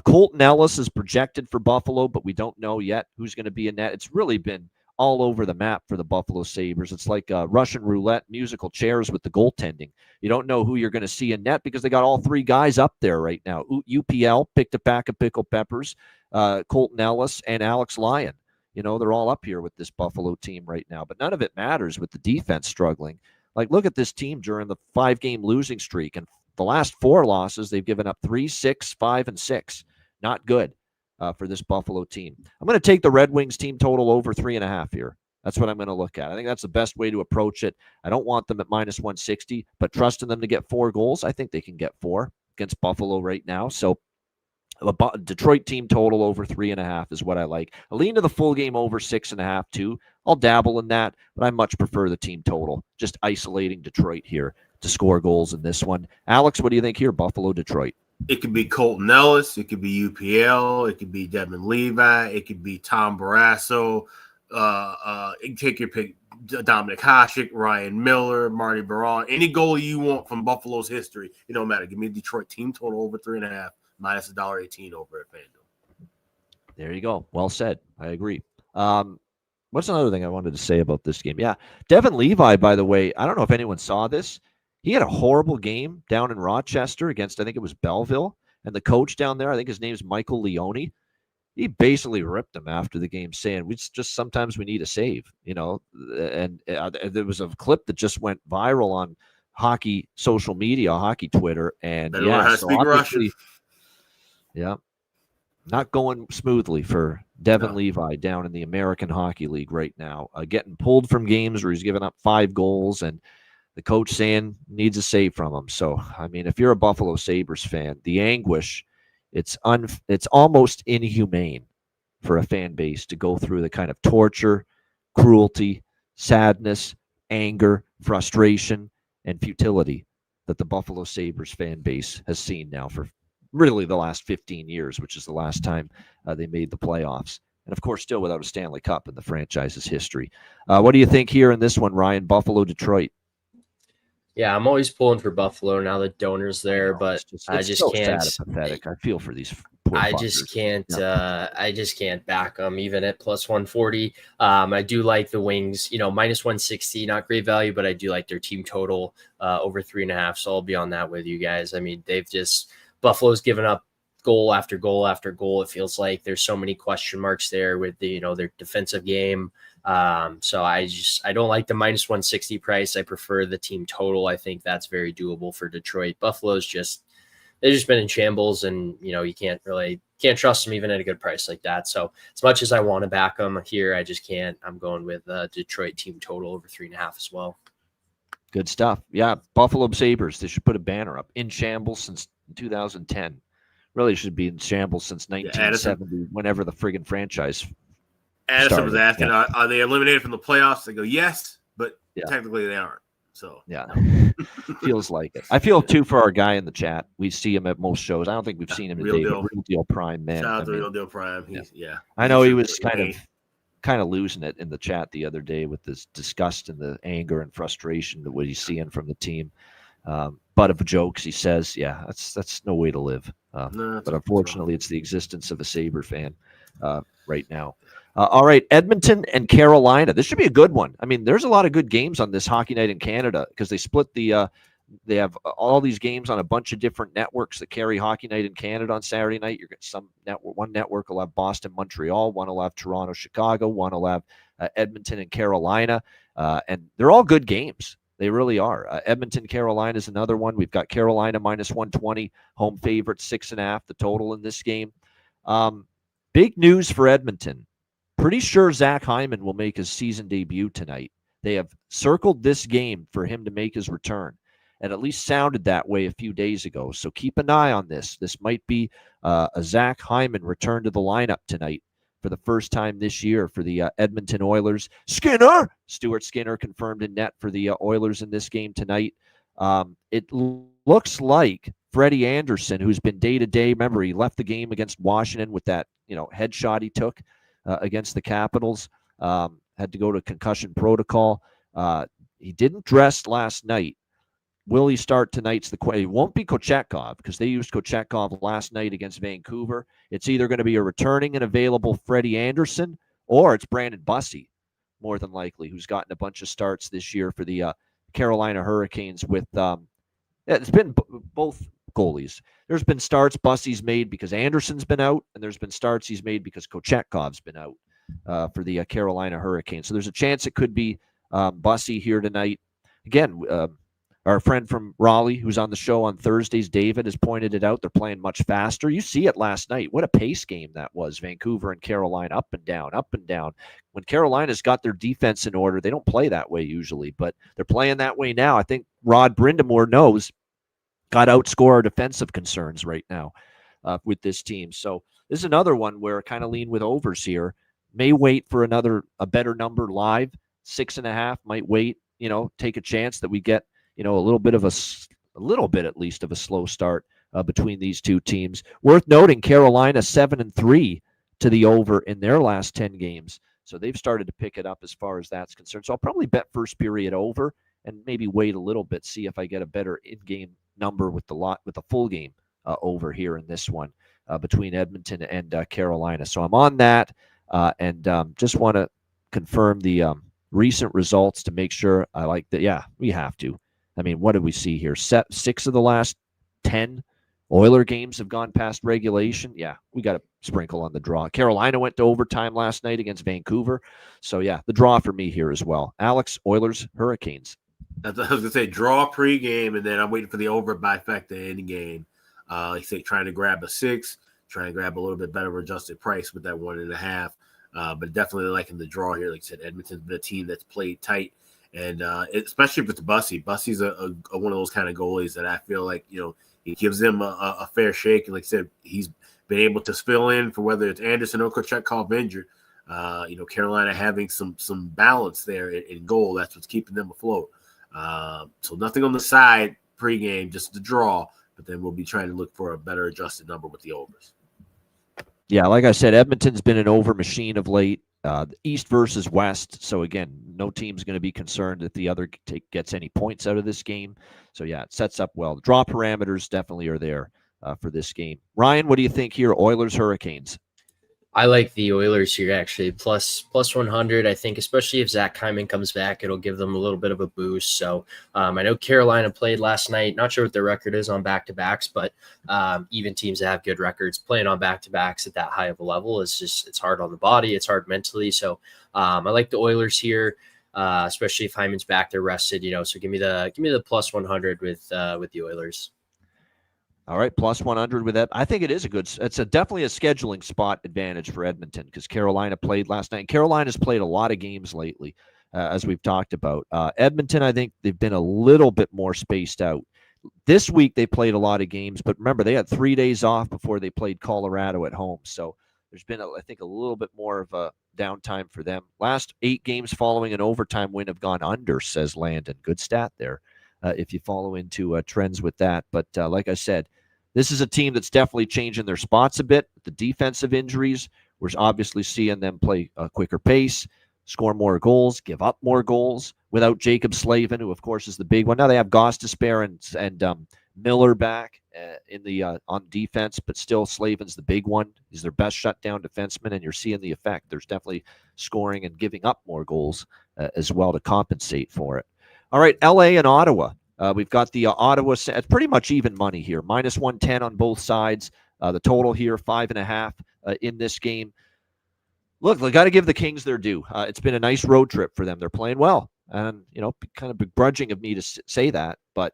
Colton Ellis is projected for Buffalo, but we don't know yet who's going to be in net. It's really been all over the map for the Buffalo Sabres. It's like Russian roulette, musical chairs with the goaltending. You don't know who you're going to see in net because they got all 3 guys up there right now. UPL picked a pack of pickled peppers, Colton Ellis, and Alex Lyon. They're all up here with this Buffalo team right now, but none of it matters with the defense struggling. Look at this team during the 5-game losing streak, and the last 4 losses, they've given up 3, 6, 5, and 6. Not good for this Buffalo team. I'm going to take the Red Wings team total over 3.5 here. That's what I'm going to look at. I think that's the best way to approach it. I don't want them at minus 160, but trusting them to get 4 goals, I think they can get 4 against Buffalo right now. So Detroit team total over 3.5 is what I like. I lean to the full game over 6.5 too. I'll dabble in that, but I much prefer the team total. Just isolating Detroit here to score goals in this one. Alex, what do you think here? Buffalo, Detroit. It could be Colton Ellis. It could be UPL. It could be Devin Levi. It could be Tom Barrasso. Take your pick. Dominic Hasek, Ryan Miller, Marty Baron. Any goal you want from Buffalo's history, it don't matter. Give me a Detroit team total over 3.5 minus $1.18 over at FanDuel. There you go. Well said. I agree. What's another thing I wanted to say about this game? Yeah, Devin Levi, by the way, I don't know if anyone saw this. He had a horrible game down in Rochester against, I think it was Belleville, and the coach down there, I think his name's Michael Leone. He basically ripped him after the game, saying sometimes we need a save, and there was a clip that just went viral on hockey social media, hockey Twitter, and not going smoothly for Devin Levi down in the American Hockey League right now, getting pulled from games where he's given up 5 goals, and the coach saying needs a save from him. So, I mean, if you're a Buffalo Sabres fan, the anguish. It's almost inhumane for a fan base to go through the kind of torture, cruelty, sadness, anger, frustration, and futility that the Buffalo Sabres fan base has seen now for really the last 15 years, which is the last time they made the playoffs. And, of course, still without a Stanley Cup in the franchise's history. What do you think here in this one, Ryan? Buffalo, Detroit. Yeah, I'm always pulling for Buffalo now that Donor's there, but I just so can't. Sad and pathetic. I feel for these poor I fuckers. just can't. I just can't back them even at plus 140. I do like the Wings. Minus 160, not great value, but I do like their team total over 3.5. So I'll be on that with you guys. I mean, Buffalo's given up goal after goal after goal. It feels like there's so many question marks there with their defensive game. So I don't like the minus 160 price. I prefer the team total. I think that's very doable for Detroit. Buffalo's they've just been in shambles, and you can't trust them even at a good price like that. So as much as I want to back them here, I just can't. I'm going with Detroit team total over 3.5 as well. Good stuff. Yeah, Buffalo Sabres. They should put a banner up. In shambles since 2010. Really should be in shambles since 1970, whenever the friggin' franchise Addison was asking, are they eliminated from the playoffs? They go, yes, but technically they aren't. So yeah, feels like it. I feel too for our guy in the chat. We see him at most shows. I don't think we've seen him today. Real Deal Prime, man. Shout out to Real Deal Prime. I know he was kind of losing it in the chat the other day with this disgust and the anger and frustration that what he's seeing from the team. Butt of jokes, he says. Yeah, that's no way to live. But unfortunately, it's the existence of a Sabre fan right now. All right, Edmonton and Carolina. This should be a good one. I mean, there's a lot of good games on this Hockey Night in Canada because they split they have all these games on a bunch of different networks that carry Hockey Night in Canada on Saturday night. You're getting one network will have Boston, Montreal, one will have Toronto, Chicago, one will have Edmonton and Carolina, and they're all good games. They really are. Edmonton, Carolina is another one. We've got Carolina minus 120, home favorite, 6.5, the total in this game. Big news for Edmonton. Pretty sure Zach Hyman will make his season debut tonight. They have circled this game for him to make his return, and at least sounded that way a few days ago. So keep an eye on this. This might be a Zach Hyman return to the lineup tonight for the first time this year for the Edmonton Oilers. Stuart Skinner confirmed in net for the Oilers in this game tonight. It looks like Freddie Anderson, who's been day-to-day, remember he left the game against Washington with that headshot he took against the Capitals, had to go to concussion protocol. He didn't dress last night. Will he start tonight's the question? It won't be Kochetkov because they used Kochetkov last night against Vancouver. It's either going to be a returning and available Freddie Anderson or it's Brandon Bussey, more than likely, who's gotten a bunch of starts this year for the Carolina Hurricanes with it's been both goalies. There's been starts Bussey's made because Anderson's been out, and there's been starts he's made because Kochetkov's been out for the Carolina Hurricanes. So there's a chance it could be Bussey here tonight. Again, our friend from Raleigh, who's on the show on Thursdays, David, has pointed it out. They're playing much faster. You see it last night. What a pace game that was. Vancouver and Carolina, up and down, up and down. When Carolina's got their defense in order, they don't play that way usually, but they're playing that way now. I think Rod Brindamore knows, got to outscore our defensive concerns right now. with this team. So this is another one where I kind of lean with overs here. May wait for a better number live. 6.5 might wait, take a chance that we get, a little bit at least of a slow start between these two teams. Worth noting, Carolina 7-3 to the over in their last 10 games. So they've started to pick it up as far as that's concerned. So I'll probably bet first period over and maybe wait a little bit, see if I get a better in-game number with the full game over here in this one between Edmonton and Carolina. So I'm on that and just want to confirm the recent results to make sure I like that. Yeah, we have to. I mean, what did we see here? 6 of the last 10 Oiler games have gone past regulation. Yeah, we got to sprinkle on the draw. Carolina went to overtime last night against Vancouver. So, yeah, the draw for me here as well. Alex, Oilers, Hurricanes. I was going to say draw pregame, and then I'm waiting for the over by fact to end the game. Like I say, trying to grab a 6, trying to grab a little bit better adjusted price with that 1.5. But definitely liking the draw here. Like I said, Edmonton's been a team that's played tight. And especially if it's Bussy. Bussy's one of those kind of goalies that I feel like, he gives them a fair shake. And like I said, he's been able to fill in for whether it's Anderson or Kochetkov injured. Carolina having some balance there in goal. That's what's keeping them afloat. So nothing on the side pregame, just the draw. But then we'll be trying to look for a better adjusted number with the overs. Yeah, like I said, Edmonton's been an over machine of late. East versus West. So, again, no team's going to be concerned if the other gets any points out of this game. So, yeah, it sets up well. The draw parameters definitely are there for this game. Ryan, what do you think here? Oilers, Hurricanes? I like the Oilers here, actually. Plus 100. I think, especially if Zach Hyman comes back, it'll give them a little bit of a boost. So I know Carolina played last night. Not sure what their record is on back-to-backs, but even teams that have good records playing on back-to-backs at that high of a level it's hard on the body. It's hard mentally. So I like the Oilers here, especially if Hyman's back, they're rested. So give me the plus 100 with the Oilers. All right, plus 100 with that. I think it's definitely a scheduling spot advantage for Edmonton because Carolina played last night. Carolina's played a lot of games lately, as we've talked about. Edmonton, I think they've been a little bit more spaced out. This week they played a lot of games, but remember, they had 3 days off before they played Colorado at home. So there's been, I think, a little bit more of a downtime for them. Last 8 games following an overtime win have gone under, says Landon. Good stat there. If you follow into trends with that. But like I said, this is a team that's definitely changing their spots a bit. The defensive injuries, we're obviously seeing them play a quicker pace, score more goals, give up more goals without Jacob Slavin, who, of course, is the big one. Now they have Gostisbehere and Miller back on defense, but still Slavin's the big one. He's their best shutdown defenseman, and you're seeing the effect. There's definitely scoring and giving up more goals as well to compensate for it. All right, LA and Ottawa. We've got the Ottawa. It's pretty much even money here. Minus 110 on both sides. The total here, 5.5 in this game. Look, they got to give the Kings their due. It's been a nice road trip for them. They're playing well. And, kind of begrudging of me to say that. But,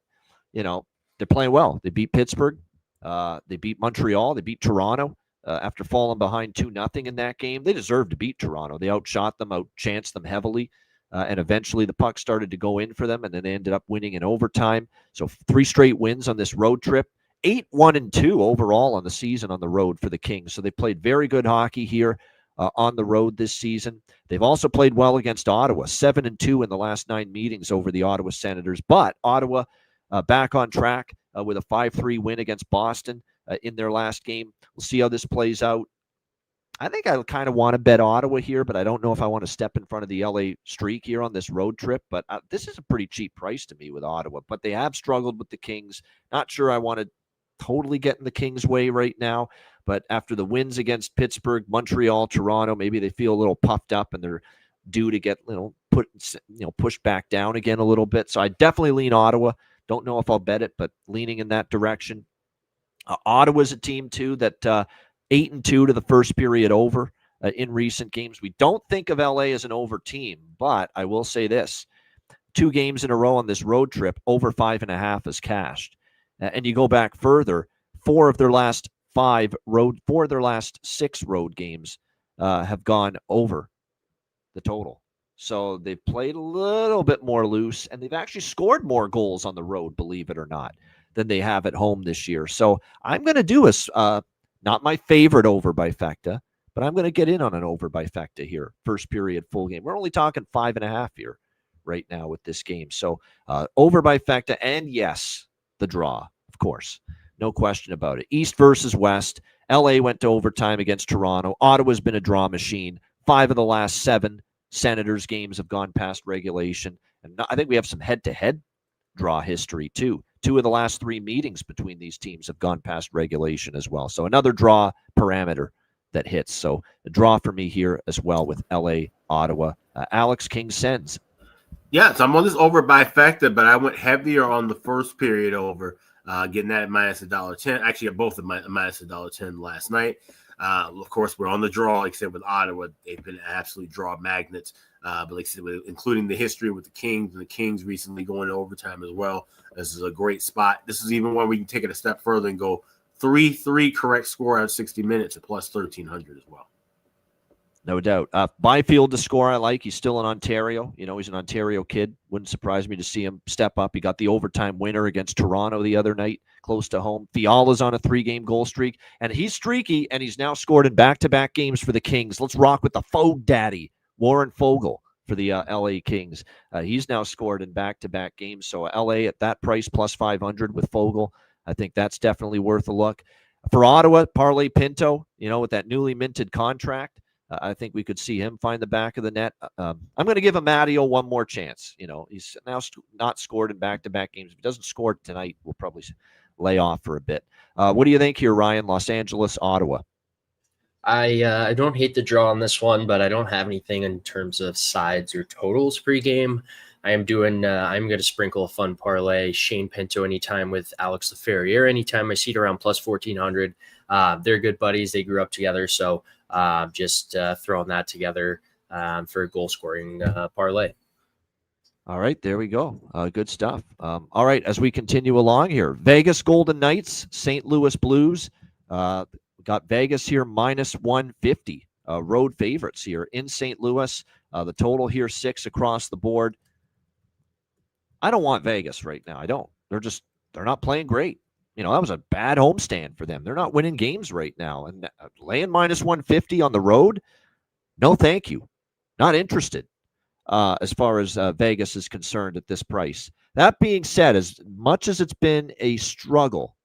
they're playing well. They beat Pittsburgh. They beat Montreal. They beat Toronto after falling behind 2-0 in that game. They deserved to beat Toronto. They outshot them, outchanced them heavily. And eventually the puck started to go in for them, and then they ended up winning in overtime. So 3 straight wins on this road trip. 8-1-2 overall on the season on the road for the Kings. So they played very good hockey here on the road this season. They've also played well against Ottawa, 7-2 in the last 9 meetings over the Ottawa Senators. But Ottawa back on track with a 5-3 win against Boston in their last game. We'll see how this plays out. I think I kind of want to bet Ottawa here, but I don't know if I want to step in front of the LA streak here on this road trip. But this is a pretty cheap price to me with Ottawa. But they have struggled with the Kings. Not sure I want to totally get in the Kings' way right now. But after the wins against Pittsburgh, Montreal, Toronto, maybe they feel a little puffed up and they're due to get pushed back down again a little bit. So I definitely lean Ottawa. Don't know if I'll bet it, but leaning in that direction. Ottawa's a team too that 8-2 to the first period over in recent games. We don't think of LA as an over team, but I will say this: 2 games in a row on this road trip, over 5.5 is cashed. And you go back further, 4 of their last 6 road games have gone over the total. So they've played a little bit more loose, and they've actually scored more goals on the road, believe it or not, than they have at home this year. So I'm going to do a Not my favorite over by Fecta, but I'm going to get in on an over by Fecta here. First period, full game. We're only talking 5.5 here right now with this game. So over by Fecta, and yes, the draw, of course. No question about it. East versus West. LA went to overtime against Toronto. Ottawa's been a draw machine. 5 of the last 7 Senators games have gone past regulation. And I think we have some head-to-head draw history, too. 2 of the last 3 meetings between these teams have gone past regulation as well. So another draw parameter that hits. So a draw for me here as well with LA, Ottawa. Alex, King sends. Yes, I'm on this over by Fecta, but I went heavier on the first period over, getting that at minus $1.10. Actually, at both of my minus $1.10 last night. Of course, we're on the draw, like I said, with Ottawa. They've been absolute draw magnets. But like I said, including the history with the Kings and the Kings recently going to overtime as well. This is a great spot. This is even one we can take it a step further and go 3-3 correct score out of 60 minutes at plus 1,300 as well. No doubt. Byfield to score I like. He's still in Ontario. You know, he's an Ontario kid. Wouldn't surprise me to see him step up. He got the overtime winner against Toronto the other night, close to home. Fiala's on a 3-game goal streak, and he's streaky, and he's now scored in back-to-back games for the Kings. Let's rock with the Fogue Daddy, Warren Foegele, for the LA Kings. He's now scored in back-to-back games. So LA at that price, plus 500 with Foegele. I think that's definitely worth a look. For Ottawa, Parlay Pinto, you know, with that newly minted contract, I think we could see him find the back of the net. I'm going to give Amadio one more chance. You know, he's now not scored in back-to-back games. If he doesn't score tonight, we'll probably lay off for a bit. What do you think here, Ryan? Los Angeles, Ottawa. I don't hate the draw on this one, but I don't have anything in terms of sides or totals pregame. I'm going to sprinkle a fun parlay. Shane Pinto anytime with Alex Laferriere. Anytime I see it around plus 1,400. They're good buddies. They grew up together. So just throwing that together for a goal scoring parlay. All right, there we go. Good stuff. All right, as we continue along here, Vegas Golden Knights, St. Louis Blues. Got Vegas here minus 150. Road favorites here in St. Louis. The total here 6 across the board. I don't want Vegas right now. I don't. They're not playing great. You know, that was a bad homestand for them. They're not winning games right now. And laying minus 150 on the road, no thank you. Not interested as far as Vegas is concerned at this price. That being said, as much as it's been a struggle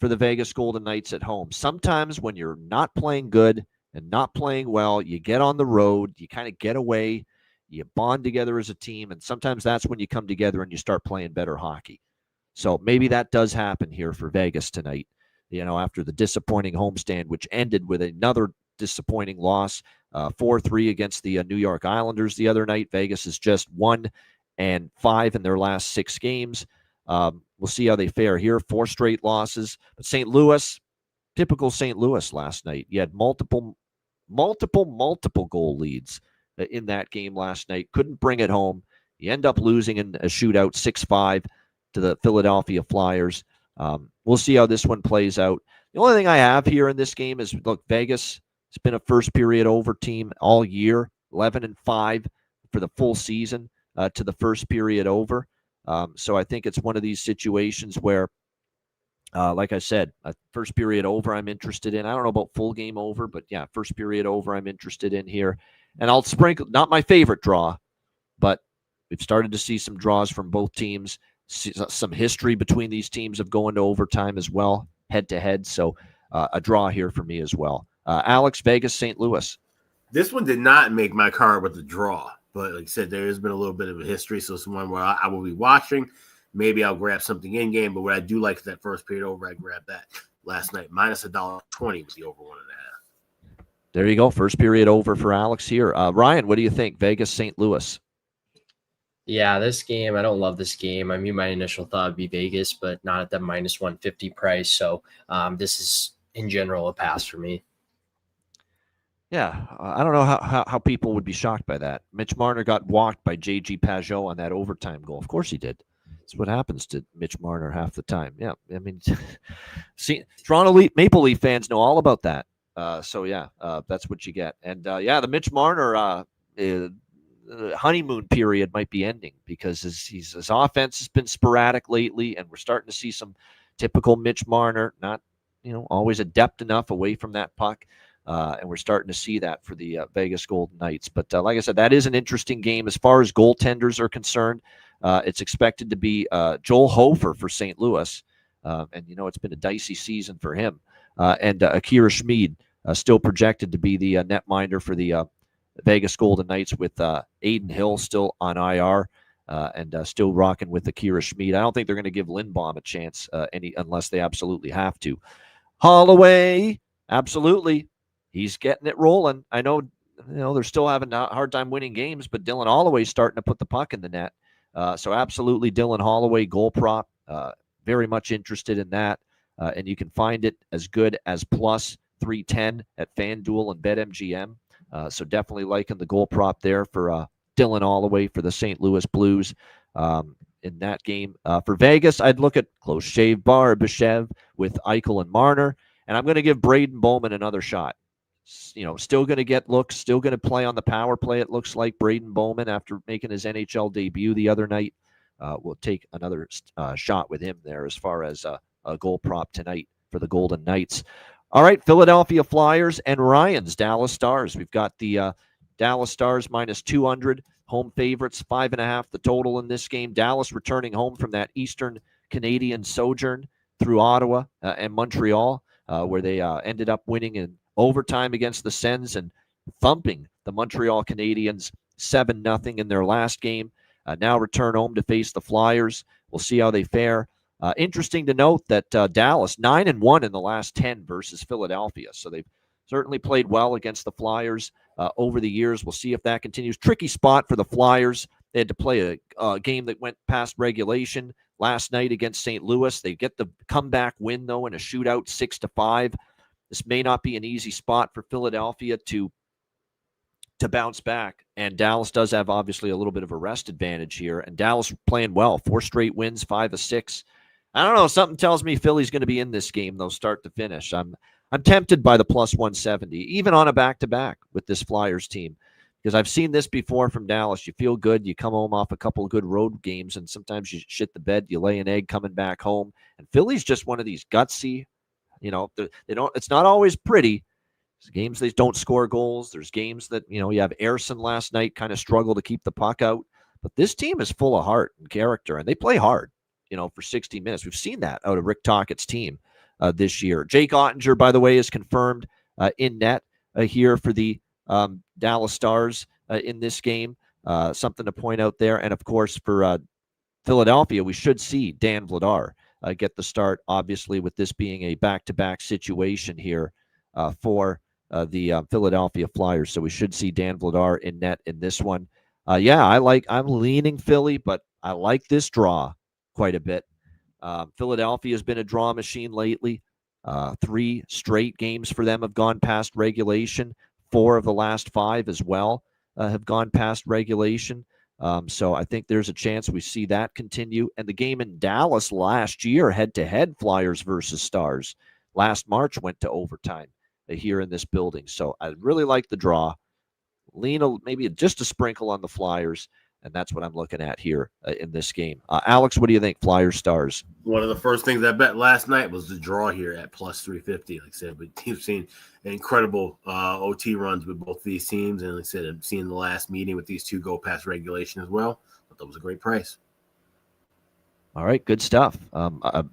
for the Vegas Golden Knights at home, sometimes when you're not playing good and not playing well, you get on the road, you kind of get away, you bond together as a team, and sometimes that's when you come together and you start playing better hockey. So maybe that does happen here for Vegas tonight, you know, after the disappointing homestand, which ended with another disappointing loss, 4-3 against the New York Islanders the other night. Vegas is just 1-5 in their last 6 games. We'll see how they fare here. 4 straight losses. But St. Louis, typical St. Louis last night. You had multiple goal leads in that game last night. Couldn't bring it home. You end up losing in a shootout 6-5 to the Philadelphia Flyers. We'll see how this one plays out. The only thing I have here in this game is, look, Vegas has been a first period over team all year, 11-5 for the full season to the first period over. So I think it's one of these situations where, like I said, first period over I'm interested in. I don't know about full game over, but yeah, first period over I'm interested in here. And I'll sprinkle, not my favorite draw, but we've started to see some draws from both teams, some history between these teams of going to overtime as well, head-to-head. So a draw here for me as well. Alex, Vegas, St. Louis. This one did not make my card with the draw, but like I said, there has been a little bit of a history, so it's one where I will be watching. Maybe I'll grab something in game, but what I do like is that first period over. I grabbed that last night, minus $1.20 with the over 1.5. There you go. First period over for Alex here. Ryan, what do you think? Vegas, St. Louis. Yeah, this game, I don't love this game. I mean, my initial thought would be Vegas, but not at the minus 150 price. So this is, in general, a pass for me. Yeah, I don't know how people would be shocked by that. Mitch Marner got walked by J.G. Pajot on that overtime goal. Of course he did. That's what happens to Mitch Marner half the time. Yeah, I mean, see, Toronto Maple Leaf fans know all about that. So, yeah, that's what you get. And, yeah, the Mitch Marner honeymoon period might be ending because his offense has been sporadic lately, and we're starting to see some typical Mitch Marner, not always adept enough away from that puck. And we're starting to see that for the Vegas Golden Knights. But like I said, that is an interesting game. As far as goaltenders are concerned, it's expected to be Joel Hofer for St. Louis. And, it's been a dicey season for him. And Akira Schmid still projected to be the netminder for the Vegas Golden Knights, with Aiden Hill still on IR and still rocking with Akira Schmid. I don't think they're going to give Lindbaum a chance unless they absolutely have to. Holloway, absolutely. He's getting it rolling. I know, they're still having a hard time winning games, but Dylan Holloway's starting to put the puck in the net. So absolutely, Dylan Holloway, goal prop. Very much interested in that. And you can find it as good as plus 310 at FanDuel and BetMGM. So definitely liking the goal prop there for Dylan Holloway for the St. Louis Blues in that game. For Vegas, I'd look at close shave Barbashev with Eichel and Marner. And I'm going to give Braden Bowman another shot. Still going to get looks, still going to play on the power play. It looks like Braden Bowman, after making his NHL debut the other night, will take another shot with him there as far as a goal prop tonight for the Golden Knights. All right, Philadelphia Flyers and Ryan's Dallas Stars. We've got the Dallas Stars minus 200, home favorites, 5.5 the total in this game. Dallas returning home from that Eastern Canadian sojourn through Ottawa and Montreal, where they ended up winning in overtime against the Sens and thumping the Montreal Canadiens 7-0 in their last game. Now return home to face the Flyers. We'll see how they fare. Interesting to note that Dallas 9-1 in the last 10 versus Philadelphia. So they've certainly played well against the Flyers over the years. We'll see if that continues. Tricky spot for the Flyers. They had to play a game that went past regulation last night against St. Louis. They get the comeback win, though, in a shootout 6-5. This may not be an easy spot for Philadelphia to bounce back. And Dallas does have, obviously, a little bit of a rest advantage here. And Dallas playing well. 4 straight wins, 5 of 6. I don't know. Something tells me Philly's going to be in this game, though, start to finish. I'm tempted by the plus 170, even on a back-to-back with this Flyers team, because I've seen this before from Dallas. You feel good. You come home off a couple of good road games, and sometimes you shit the bed. You lay an egg coming back home. And Philly's just one of these gutsy, they don't. It's not always pretty. There's games they don't score goals. There's games that, you have Ersson last night kind of struggle to keep the puck out. But this team is full of heart and character, and they play hard, for 60 minutes. We've seen that out of Rick Tockett's team this year. Jake Ottinger, by the way, is confirmed in net here for the Dallas Stars in this game. Something to point out there. And, of course, for Philadelphia, we should see Dan Vladar get the start, obviously, with this being a back-to-back situation here for the Philadelphia Flyers. So we should see Dan Vladar in net in this one. I'm leaning Philly, but I like this draw quite a bit. Philadelphia has been a draw machine lately. 3 straight games for them have gone past regulation. 4 of the last 5 as well have gone past regulation. So I think there's a chance we see that continue. And the game in Dallas last year, head-to-head, Flyers versus Stars, last March went to overtime here in this building. So I really like the draw. Lean maybe just a sprinkle on the Flyers, and that's what I'm looking at here in this game. Alex, what do you think, Flyers Stars? One of the first things I bet last night was the draw here at plus 350. Like I said, we've seen incredible OT runs with both these teams. And like I said, I've seen the last meeting with these two go past regulation as well. But that was a great price. All right, good stuff.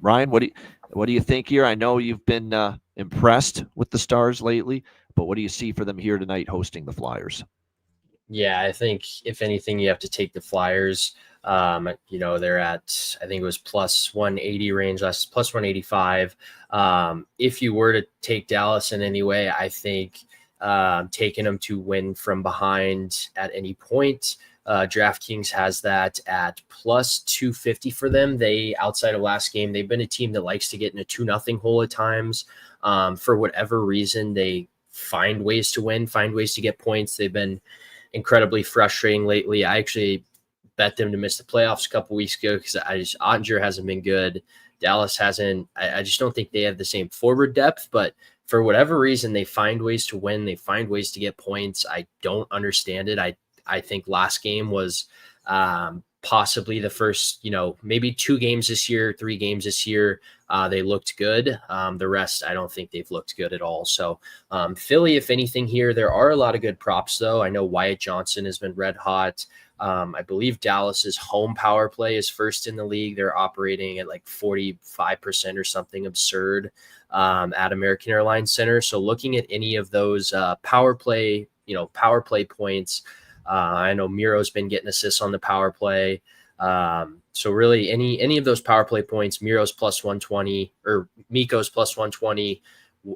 Ryan, what do you think here? I know you've been impressed with the Stars lately, but what do you see for them here tonight hosting the Flyers? Yeah, I think if anything, you have to take the Flyers. They're at, I think it was plus 180 range, plus 185. If you were to take Dallas in any way, I think taking them to win from behind at any point. DraftKings has that at plus 250 for them. They, outside of last game, they've been a team that likes to get in a 2-0 hole at times. For whatever reason, they find ways to win, find ways to get points. They've been incredibly frustrating lately. I actually bet them to miss the playoffs a couple weeks ago because Ottinger hasn't been good. Dallas hasn't. I just don't think they have the same forward depth, but for whatever reason, they find ways to win. They find ways to get points. I don't understand it. I think last game was possibly the first, maybe 2 games this year, 3 games this year, they looked good. The rest, I don't think they've looked good at all. So Philly, if anything here, there are a lot of good props, though. I know Wyatt Johnson has been red hot. I believe Dallas's home power play is first in the league. They're operating at like 45% or something absurd at American Airlines Center. So looking at any of those power play points, I know Miro's been getting assists on the power play. So really any of those power play points, Miro's plus 120 or Mikko's plus 120,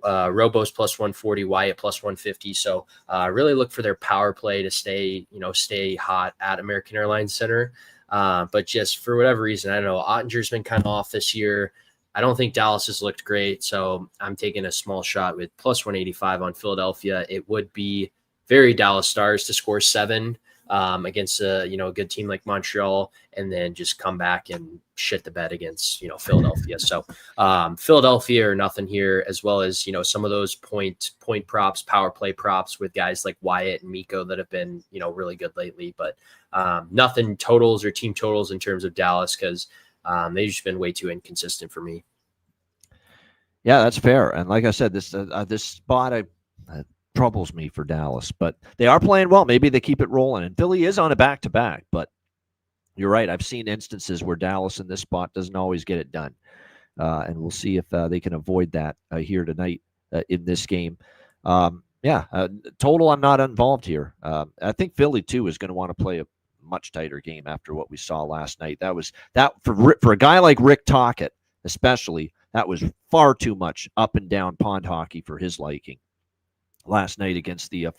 Robo's plus 140, Wyatt plus 150. So really look for their power play to stay hot at American Airlines Center. But just for whatever reason, I don't know, Ottinger's been kind of off this year. I don't think Dallas has looked great. So I'm taking a small shot with plus 185 on Philadelphia. It would be very Dallas Stars to score 7 against a good team like Montreal, and then just come back and shit the bed against Philadelphia. So Philadelphia or nothing here, as well as some of those point props, power play props with guys like Wyatt and Mikko that have been really good lately, but nothing totals or team totals in terms of Dallas, because they've just been way too inconsistent for me. Yeah, that's fair. And like I said, this spot troubles me for Dallas, but they are playing well. Maybe they keep it rolling. And Philly is on a back-to-back, but you're right. I've seen instances where Dallas in this spot doesn't always get it done. And we'll see if they can avoid that here tonight in this game. Total, I'm not involved here. I think Philly, too, is going to want to play a much tighter game after what we saw last night. That for a guy like Rick Tocchet, especially, that was far too much up and down pond hockey for his liking last night against the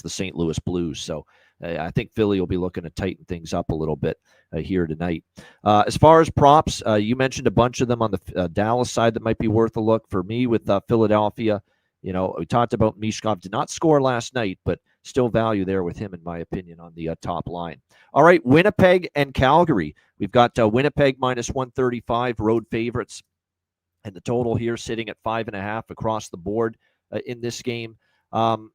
St. Louis Blues. So I think Philly will be looking to tighten things up a little bit here tonight. As far as props, you mentioned a bunch of them on the Dallas side that might be worth a look. For me with Philadelphia, we talked about Mishkov did not score last night, but still value there with him, in my opinion, on the top line. All right, Winnipeg and Calgary. We've got Winnipeg minus 135, road favorites, and the total here sitting at 5.5 across the board in this game. First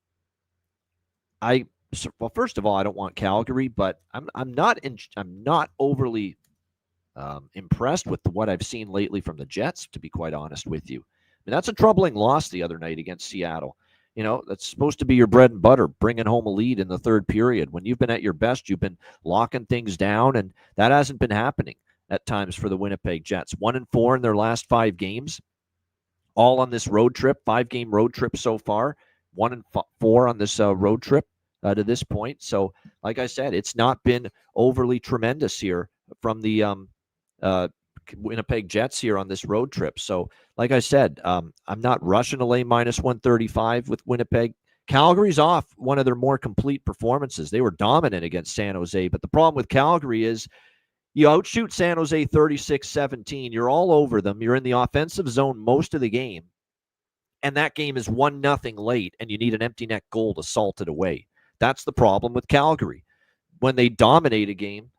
of all, I don't want Calgary, but I'm not overly impressed with what I've seen lately from the Jets, to be quite honest with you. I mean, that's a troubling loss the other night against Seattle. That's supposed to be your bread and butter, bringing home a lead in the third period. When you've been at your best, you've been locking things down, and that hasn't been happening at times for the Winnipeg Jets. 1-4 in their last 5 games, all on this road trip, 5-game road trip so far. 1-4 on this road trip to this point. So, like I said, it's not been overly tremendous here from the Winnipeg Jets here on this road trip. So, like I said, I'm not rushing to lay minus 135 with Winnipeg. Calgary's off one of their more complete performances. They were dominant against San Jose, but the problem with Calgary is you outshoot San Jose 36-17. You're all over them. You're in the offensive zone most of the game. And that game is 1-0 late, and you need an empty net goal to salt it away. That's the problem with Calgary. When they dominate a game,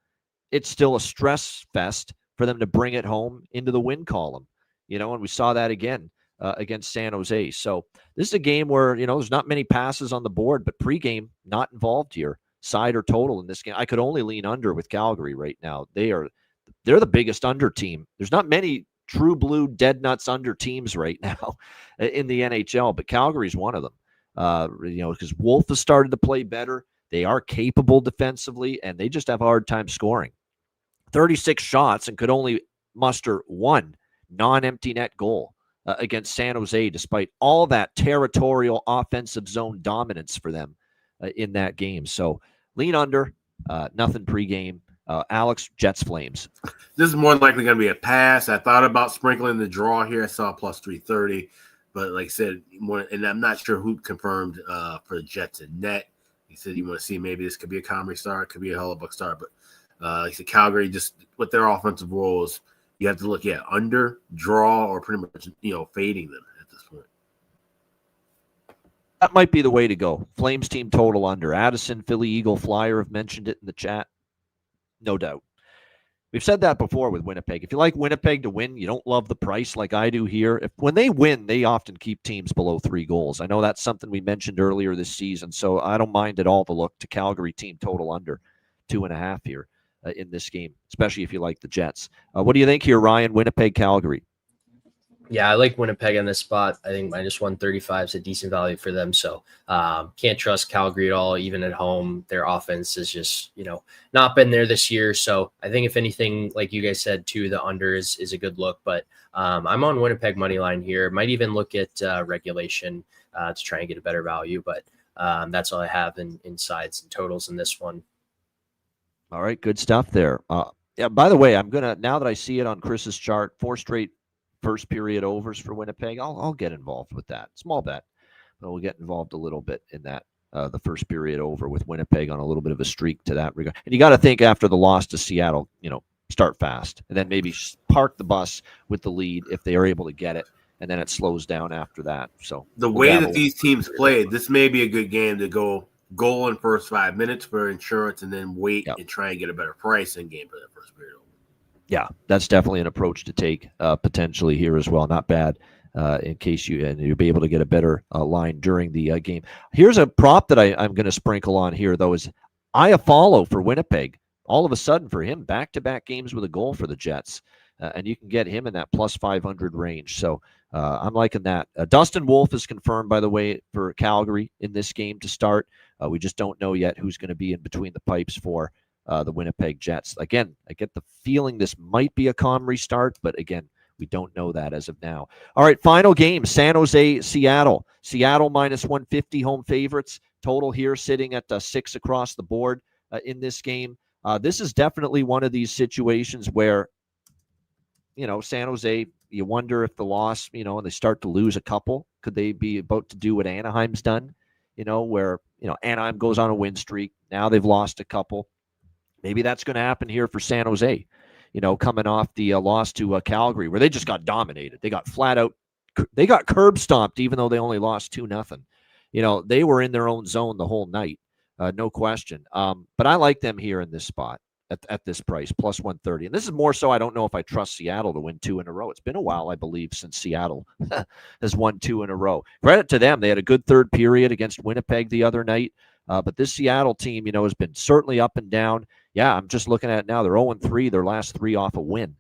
it's still a stress fest for them to bring it home into the win column. And we saw that again against San Jose. So this is a game where, there's not many passes on the board, but pregame not involved here. Side or total in this game. I could only lean under with Calgary right now. They're the biggest under team. There's not many true blue dead nuts under teams right now in the NHL, but Calgary's one of them. Because Wolf has started to play better. They are capable defensively, and they just have a hard time scoring. 36 shots and could only muster 1 non-empty net goal against San Jose, despite all that territorial offensive zone dominance for them in that game. So lean under, nothing pregame. Alex, Jets Flames. This is more likely going to be a pass. I thought about sprinkling the draw here. I saw plus 330, but like I said, and I'm not sure who confirmed for the Jets and net. He said you want to see maybe this could be a Comrie star, it could be a Hellebuck star, but like I said, Calgary, just with their offensive roles, you have to look at under, draw, or pretty much fading them at this point. That might be the way to go. Flames team total under. Addison, Philly Eagle Flyer have mentioned it in the chat. No doubt. We've said that before with Winnipeg. If you like Winnipeg to win, you don't love the price like I do here. When they win, they often keep teams below 3 goals. I know that's something we mentioned earlier this season, so I don't mind at all the look to Calgary team total under 2.5 here in this game, especially if you like the Jets. What do you think here, Ryan? Winnipeg, Calgary. Yeah, I like Winnipeg on this spot. I think minus 135 is a decent value for them. So can't trust Calgary at all, even at home. Their offense has just, not been there this year. So I think if anything, like you guys said too, the under is a good look. But I'm on Winnipeg money line here. Might even look at regulation to try and get a better value. But that's all I have in sides and totals in this one. All right, good stuff there. Yeah. By the way, I'm gonna, now that I see it on Chris's chart, 4 straight first period overs for Winnipeg. I'll get involved with that. Small bet, but we'll get involved a little bit in that. The first period over with Winnipeg on a little bit of a streak to that regard. And you got to think after the loss to Seattle, start fast and then maybe park the bus with the lead if they are able to get it, and then it slows down after that. So the way that these teams played, this may be a good game to go goal in first 5 minutes for insurance and then wait and try and get a better price in game for that first period over. Yeah, that's definitely an approach to take potentially here as well. Not bad in case you'll be able to get a better line during the game. Here's a prop that I'm going to sprinkle on here, though, is Iafallo for Winnipeg. All of a sudden for him, back-to-back games with a goal for the Jets. And you can get him in that plus 500 range. So I'm liking that. Dustin Wolf is confirmed, by the way, for Calgary in this game to start. We just don't know yet who's going to be in between the pipes for the Winnipeg Jets. Again, I get the feeling this might be a calm restart, but again, we don't know that as of now. All right, final game, San Jose, Seattle. Seattle minus 150 home favorites. Total here sitting at 6 across the board in this game. This is definitely one of these situations where, San Jose, you wonder if the loss, and they start to lose a couple, could they be about to do what Anaheim's done, where, Anaheim goes on a win streak. Now they've lost a couple. Maybe that's going to happen here for San Jose, coming off the loss to Calgary, where they just got dominated. They got flat out, they got curb stomped, even though they only lost 2-0. They were in their own zone the whole night, no question. But I like them here in this spot at this price, plus 130. And this is more so, I don't know if I trust Seattle to win 2 in a row. It's been a while, I believe, since Seattle has won 2 in a row. Credit to them. They had a good third period against Winnipeg the other night. But this Seattle team, has been certainly up and down. Yeah, I'm just looking at it now. They're 0-3, their last 3 off a win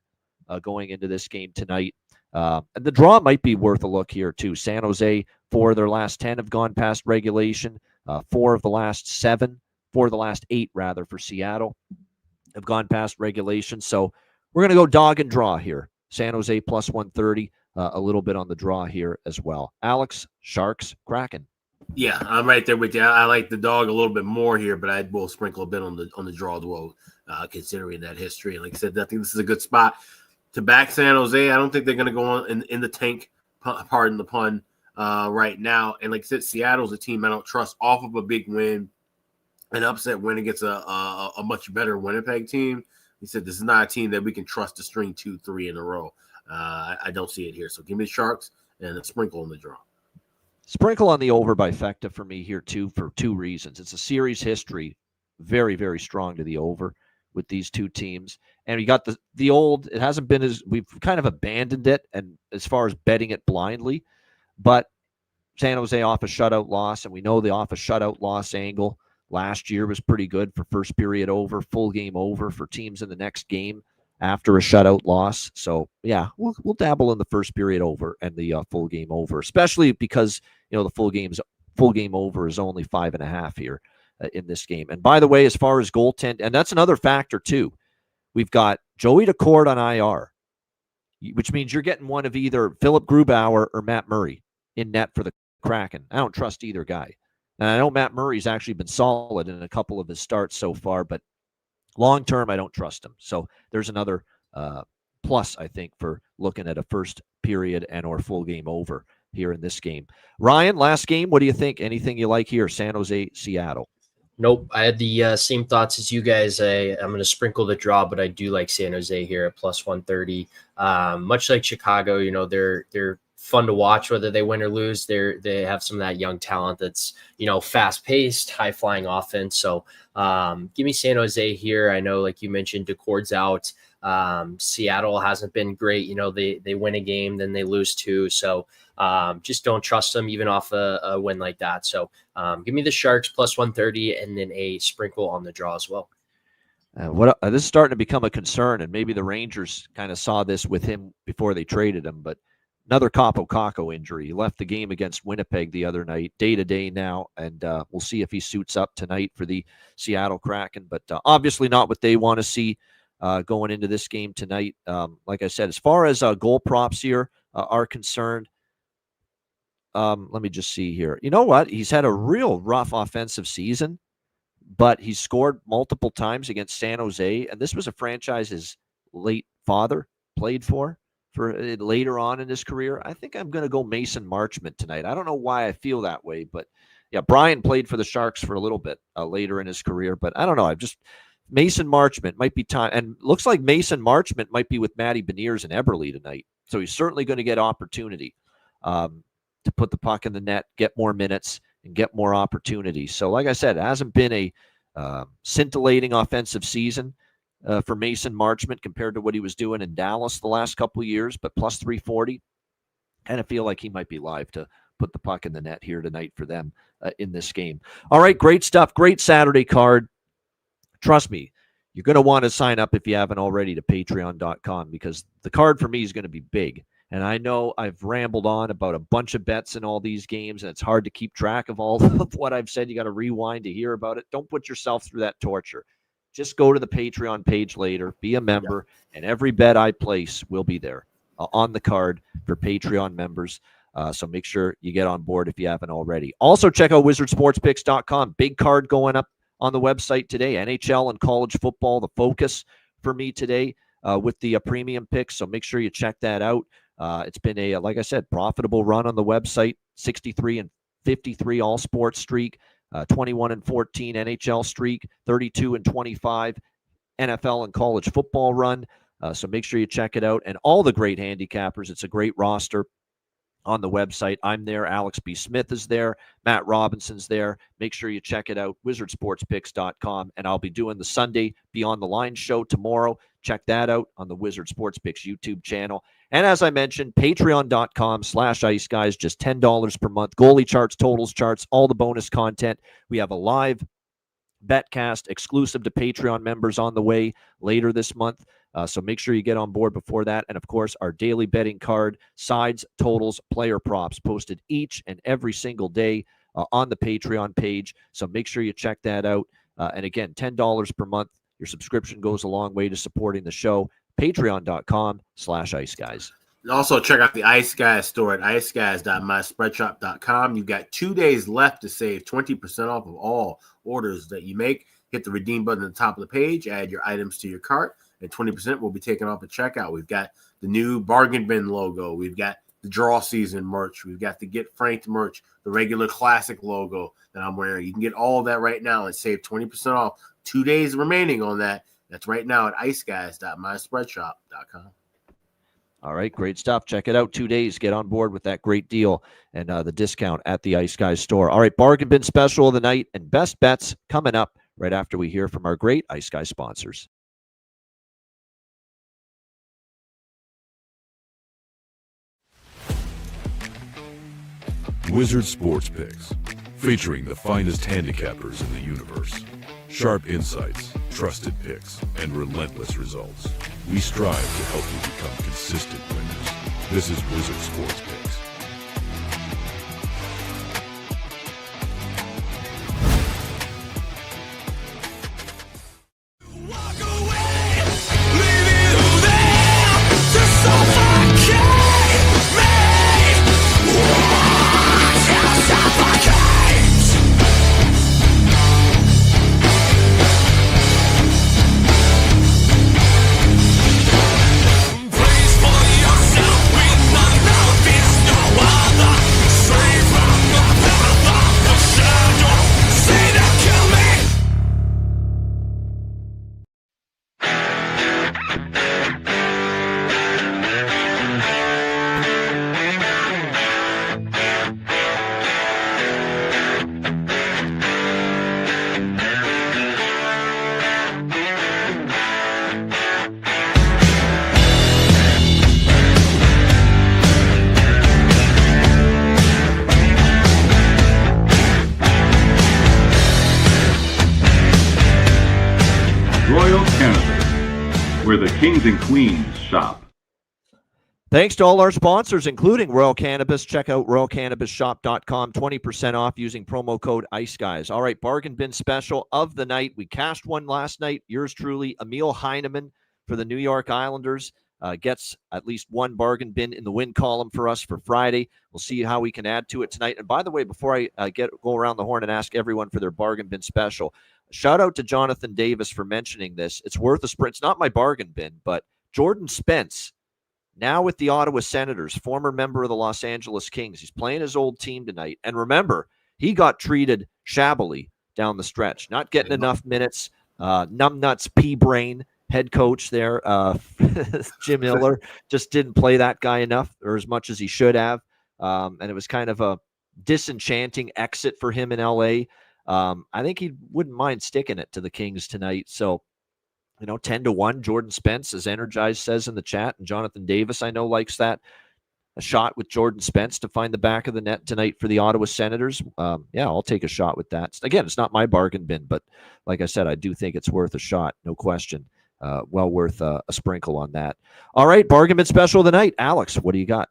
going into this game tonight. And the draw might be worth a look here, too. San Jose, 4 of their last 10 have gone past regulation. 4 of the last 7, 4 of the last 8, rather, for Seattle have gone past regulation. So we're going to go dog and draw here. San Jose plus 130, a little bit on the draw here as well. Alex, Sharks, Kraken. Yeah, I'm right there with you. I like the dog a little bit more here, but I will sprinkle a bit on the draw as well, considering that history. And like I said, I think this is a good spot to back San Jose. I don't think they're going to go on in the tank, pardon the pun, right now. And like I said, Seattle's a team I don't trust off of a big win, an upset win against a much better Winnipeg team. He said this is not a team that we can trust to string 2-3 in a row. I don't see it here. So give me the Sharks and a sprinkle on the draw. Sprinkle on the over by Fecta for me here, too, for 2 reasons. It's a series history, very, very strong to the over with these 2 teams. And we got the old, it hasn't been as, we've kind of abandoned it, and as far as betting it blindly. But San Jose off a shutout loss, and we know the off a shutout loss angle last year was pretty good for first period over, full game over for teams in the next game after a shutout loss. So, yeah, we'll dabble in the first period over and the full game over, especially because, the full game over is only 5.5 here in this game. And by the way, as far as goaltend, and that's another factor too, we've got Joey Daccord on IR, which means you're getting one of either Philip Grubauer or Matt Murray in net for the Kraken. I don't trust either guy. And I know Matt Murray's actually been solid in a couple of his starts so far, but long term, I don't trust him. So there's another plus, I think, for looking at a first period and or full game over here in this game. Ryan, last game, what do you think? Anything you like here? San Jose, Seattle. Nope. I had the same thoughts as you guys. I'm going to sprinkle the draw, but I do like San Jose here at plus 130. Much like Chicago, they're fun to watch whether they win or lose. They have some of that young talent that's, fast-paced, high-flying offense. So give me San Jose here. I know, like you mentioned, Decord's out. Seattle hasn't been great. They win a game, then they lose 2. So just don't trust them even off a win like that. So give me the Sharks plus 130 and then a sprinkle on the draw as well. This is starting to become a concern, and maybe the Rangers kind of saw this with him before they traded him, but another Capo Caco injury. He left the game against Winnipeg the other night, day-to-day now, and we'll see if he suits up tonight for the Seattle Kraken, but obviously not what they want to see going into this game tonight. Like I said, as far as goal props here are concerned, let me just see here. You know what? He's had a real rough offensive season, but he's scored multiple times against San Jose, and this was a franchise his late father played for later on in his career. I think I'm going to go Mason Marchment tonight. I don't know why I feel that way, but yeah, Brian played for the Sharks for a little bit later in his career, but I don't know. Mason Marchment might be time, and looks like Mason Marchment might be with Matty Beniers and Eberle tonight, so he's certainly going to get opportunity to put the puck in the net, get more minutes, and get more opportunities. So like I said, it hasn't been a scintillating offensive season for Mason Marchment compared to what he was doing in Dallas the last couple of years, but plus 340. And I feel like he might be live to put the puck in the net here tonight for them in this game. All right, great stuff. Great Saturday card. Trust me, you're going to want to sign up if you haven't already to patreon.com, because the card for me is going to be big. And I know I've rambled on about a bunch of bets in all these games, and it's hard to keep track of all of what I've said. You got to rewind to hear about it. Don't put yourself through that torture. Just go to the Patreon page later, be a member, and every bet I place will be there on the card for Patreon members. So make sure you get on board if you haven't already. Also, check out wizardsportspicks.com. Big card going up on the website today. NHL and college football, the focus for me today with the premium picks. So make sure you check that out. It's been a, like I said, profitable run on the website, 63-53 all sports streak, 21-14 NHL streak, 32-25 NFL and college football run. So make sure you check it out. And all the great handicappers. It's a great roster on the website. I'm there. Alex B. Smith is there. Matt Robinson's there. Make sure you check it out, wizardsportspicks.com. And I'll be doing the Sunday Beyond the Line show tomorrow. Check that out on the Wizard Sports Picks YouTube channel. And as I mentioned, patreon.com/iceguys, just $10 per month. Goalie charts, totals charts, all the bonus content. We have a live betcast exclusive to Patreon members on the way later this month. So make sure you get on board before that. And of course, our daily betting card, sides, totals, player props posted each and every single day on the Patreon page. So make sure you check that out. And again, $10 per month. Your subscription goes a long way to supporting the show. Patreon.com/iceguys. And also check out the Ice Guys store at iceguys.myspreadshop.com. You've got 2 days left to save 20% off of all orders that you make. Hit the redeem button at the top of the page, add your items to your cart, and 20% will be taken off at checkout. We've got the new bargain bin logo. We've got the draw season merch. We've got the Get Franked merch, the regular classic logo that I'm wearing. You can get all of that right now and save 20% off. 2 days remaining on that. That's right now at iceguys.myspreadshop.com. All right, great stuff. Check it out. 2 days. Get on board with that great deal and the discount at the Ice Guys store. All right, bargain bin special of the night and best bets coming up right after we hear from our great Ice Guys sponsors. Wizard Sports Picks, featuring the finest handicappers in the universe. Sharp insights, trusted picks, and relentless results. We strive to help you become consistent winners. This is Wizard Sports Picks. Praise for yourself, we none of this. Kings and Queens shop. Thanks to all our sponsors, including Royal Cannabis. Check out royalcannabisshop.com. 20% off using promo code ICEGUYS. All right, bargain bin special of the night. We cashed one last night. Yours truly, Emil Heineman for the New York Islanders. Gets at least one bargain bin in the win column for us for Friday. We'll see how we can add to it tonight. And by the way, before I go around the horn and ask everyone for their bargain bin special, shout out to Jonathan Davis for mentioning this. It's worth a sprint. It's not my bargain bin, but Jordan Spence, now with the Ottawa Senators, former member of the Los Angeles Kings. He's playing his old team tonight. And remember, he got treated shabbily down the stretch, not getting enough minutes. Numbnuts P-Brain, head coach there, Jim Miller, just didn't play that guy enough or as much as he should have. And it was kind of a disenchanting exit for him in L.A. I think he wouldn't mind sticking it to the Kings tonight. So, 10-1, Jordan Spence, as Energized says in the chat, and Jonathan Davis, I know, likes that. A shot with Jordan Spence to find the back of the net tonight for the Ottawa Senators. I'll take a shot with that. Again, it's not my bargain bin, but like I said, I do think it's worth a shot, no question. Well worth a sprinkle on that. All right, bargain bin special of the night. Alex, what do you got?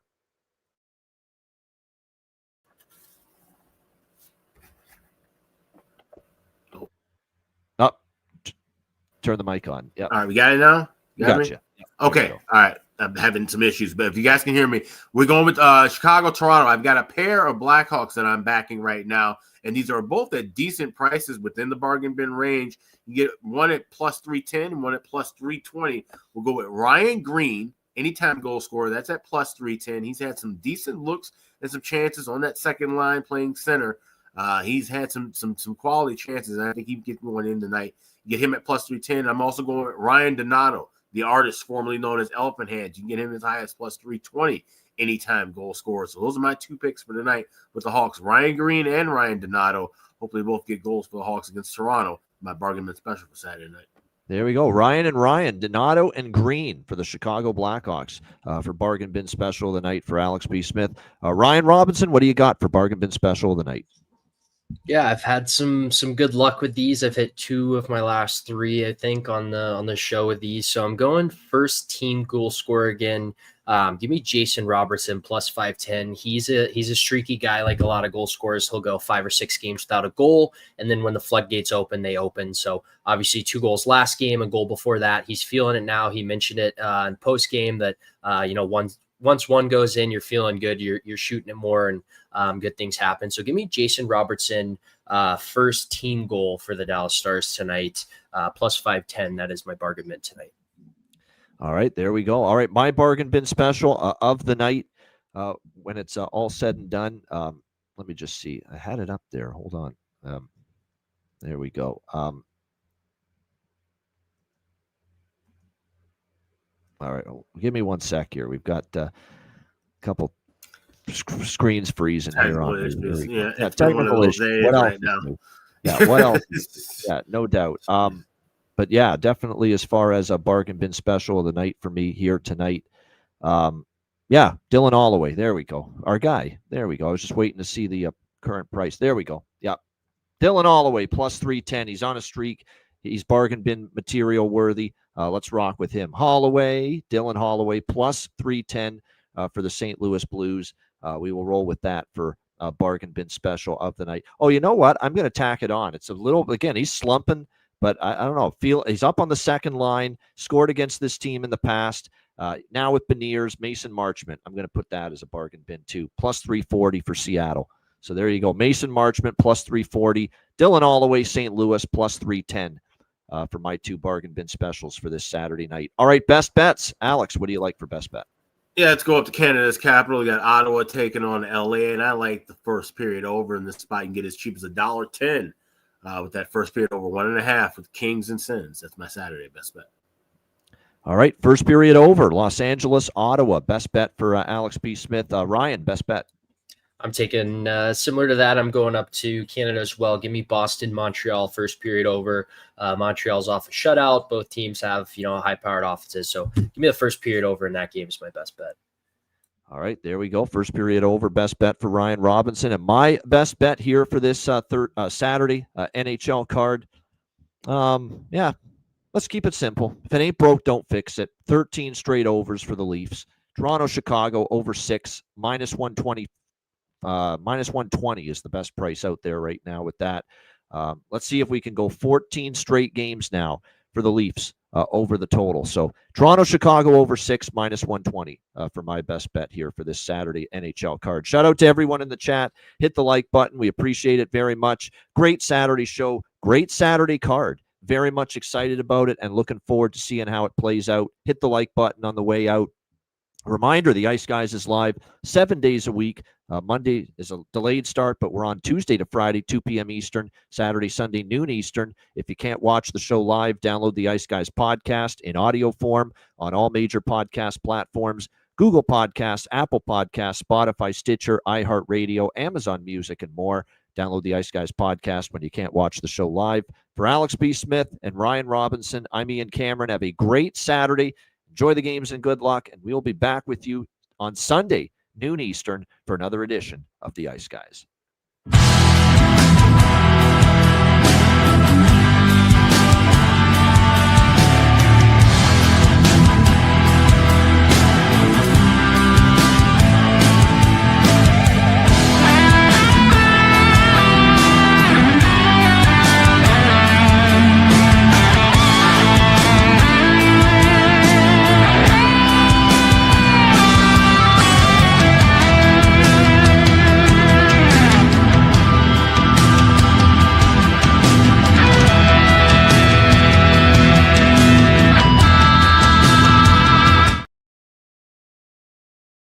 Turn the mic on. Yeah. All right, we got it now? Gotcha. Okay. All right. I'm having some issues, but if you guys can hear me, we're going with Chicago, Toronto. I've got a pair of Blackhawks that I'm backing right now, and these are both at decent prices within the bargain bin range. You get one at plus 310 and one at plus 320. We'll go with Ryan Green, anytime goal scorer. That's at plus 310. He's had some decent looks and some chances on that second line playing center. He's had some quality chances, and I think he can get one in tonight. Get him at plus 310. I'm also going with Ryan Donato, the artist formerly known as Elephant Hands. You can get him as high as plus 320 anytime goal scorer. So those are my two picks for tonight with the Hawks, Ryan Green and Ryan Donato. Hopefully both get goals for the Hawks against Toronto. My bargain bin special for Saturday night. There we go. Ryan, Donato, and Green for the Chicago Blackhawks for bargain bin special of the night for Alex B. Smith. Ryan Robinson, what do you got for bargain bin special of the night? Yeah, I've had some good luck with these. I've hit 2 of my last 3, I think, on the show with these. So I'm going first team goal scorer again. Give me Jason Robertson plus 510. He's a streaky guy, like a lot of goal scorers. He'll go 5 or 6 games without a goal, and then when the floodgates open, they open. So obviously 2 goals last game, a goal before that. He's feeling it now. He mentioned it in post game that once one goes in, you're feeling good. You're shooting it more, and good things happen. So give me Jason Robertson, first team goal for the Dallas Stars tonight, plus 510. That is my bargain bin tonight. All right, there we go. All right, my bargain bin special of the night when it's all said and done. Let me just see. I had it up there. Hold on. There we go. All right, give me 1 sec here. We've got a couple screens freezing here on me. Yeah, technical issue. What else? Yeah, what else? Yeah, no doubt. But yeah, definitely as far as a bargain bin special of the night for me here tonight. Yeah, Dylan Holloway. There we go. Our guy. There we go. I was just waiting to see the current price. There we go. Yeah. Dylan Holloway plus 310. He's on a streak. He's bargain bin material worthy. Let's rock with him. Dylan Holloway plus 310 for the St. Louis Blues. We will roll with that for a bargain bin special of the night. Oh, you know what? I'm going to tack it on. It's a little, again, he's slumping. But I don't know. He's up on the second line, scored against this team in the past. Now with Beniers, Mason Marchment, I'm going to put that as a bargain bin too. Plus 340 for Seattle. So there you go. Mason Marchment plus 340. Dylan Holloway, St. Louis plus 310 for my 2 bargain bin specials for this Saturday night. All right, best bets. Alex, what do you like for best bet? Yeah, let's go up to Canada's capital. We got Ottawa taking on LA, and I like the first period over in this spot. You can get as cheap as $1.10. With that first period over 1.5 with Kings and Sens. That's my Saturday best bet. All right, first period over. Los Angeles, Ottawa. Best bet for Alex B. Smith. Ryan, best bet. I'm taking similar to that. I'm going up to Canada as well. Give me Boston, Montreal, first period over. Montreal's off a shutout. Both teams have, high-powered offenses. So give me the first period over in that game is my best bet. All right, there we go. First period over. Best bet for Ryan Robinson. And my best bet here for this Saturday NHL card. let's keep it simple. If it ain't broke, don't fix it. 13 straight overs for the Leafs. Toronto, Chicago, over 6, minus 120. Minus 120 is the best price out there right now with that. Let's see if we can go 14 straight games now for the Leafs over the total. So Toronto, Chicago, over 6, minus 120 for my best bet here for this Saturday NHL card. Shout out to everyone in the chat. Hit the like button. We appreciate it very much. Great Saturday show. Great Saturday card. Very much excited about it and looking forward to seeing how it plays out. Hit the like button on the way out. Reminder, the Ice Guys is live 7 days a week. Monday is a delayed start, but we're on Tuesday to Friday, 2 p.m. Eastern, Saturday, Sunday, noon Eastern. If you can't watch the show live, download the Ice Guys podcast in audio form on all major podcast platforms, Google Podcasts, Apple Podcasts, Spotify, Stitcher, iHeartRadio, Amazon Music, and more. Download the Ice Guys podcast when you can't watch the show live. For Alex B. Smith and Ryan Robinson, I'm Ian Cameron. Have a great Saturday. Enjoy the games and good luck, and we'll be back with you on Sunday, noon Eastern, for another edition of the Ice Guys.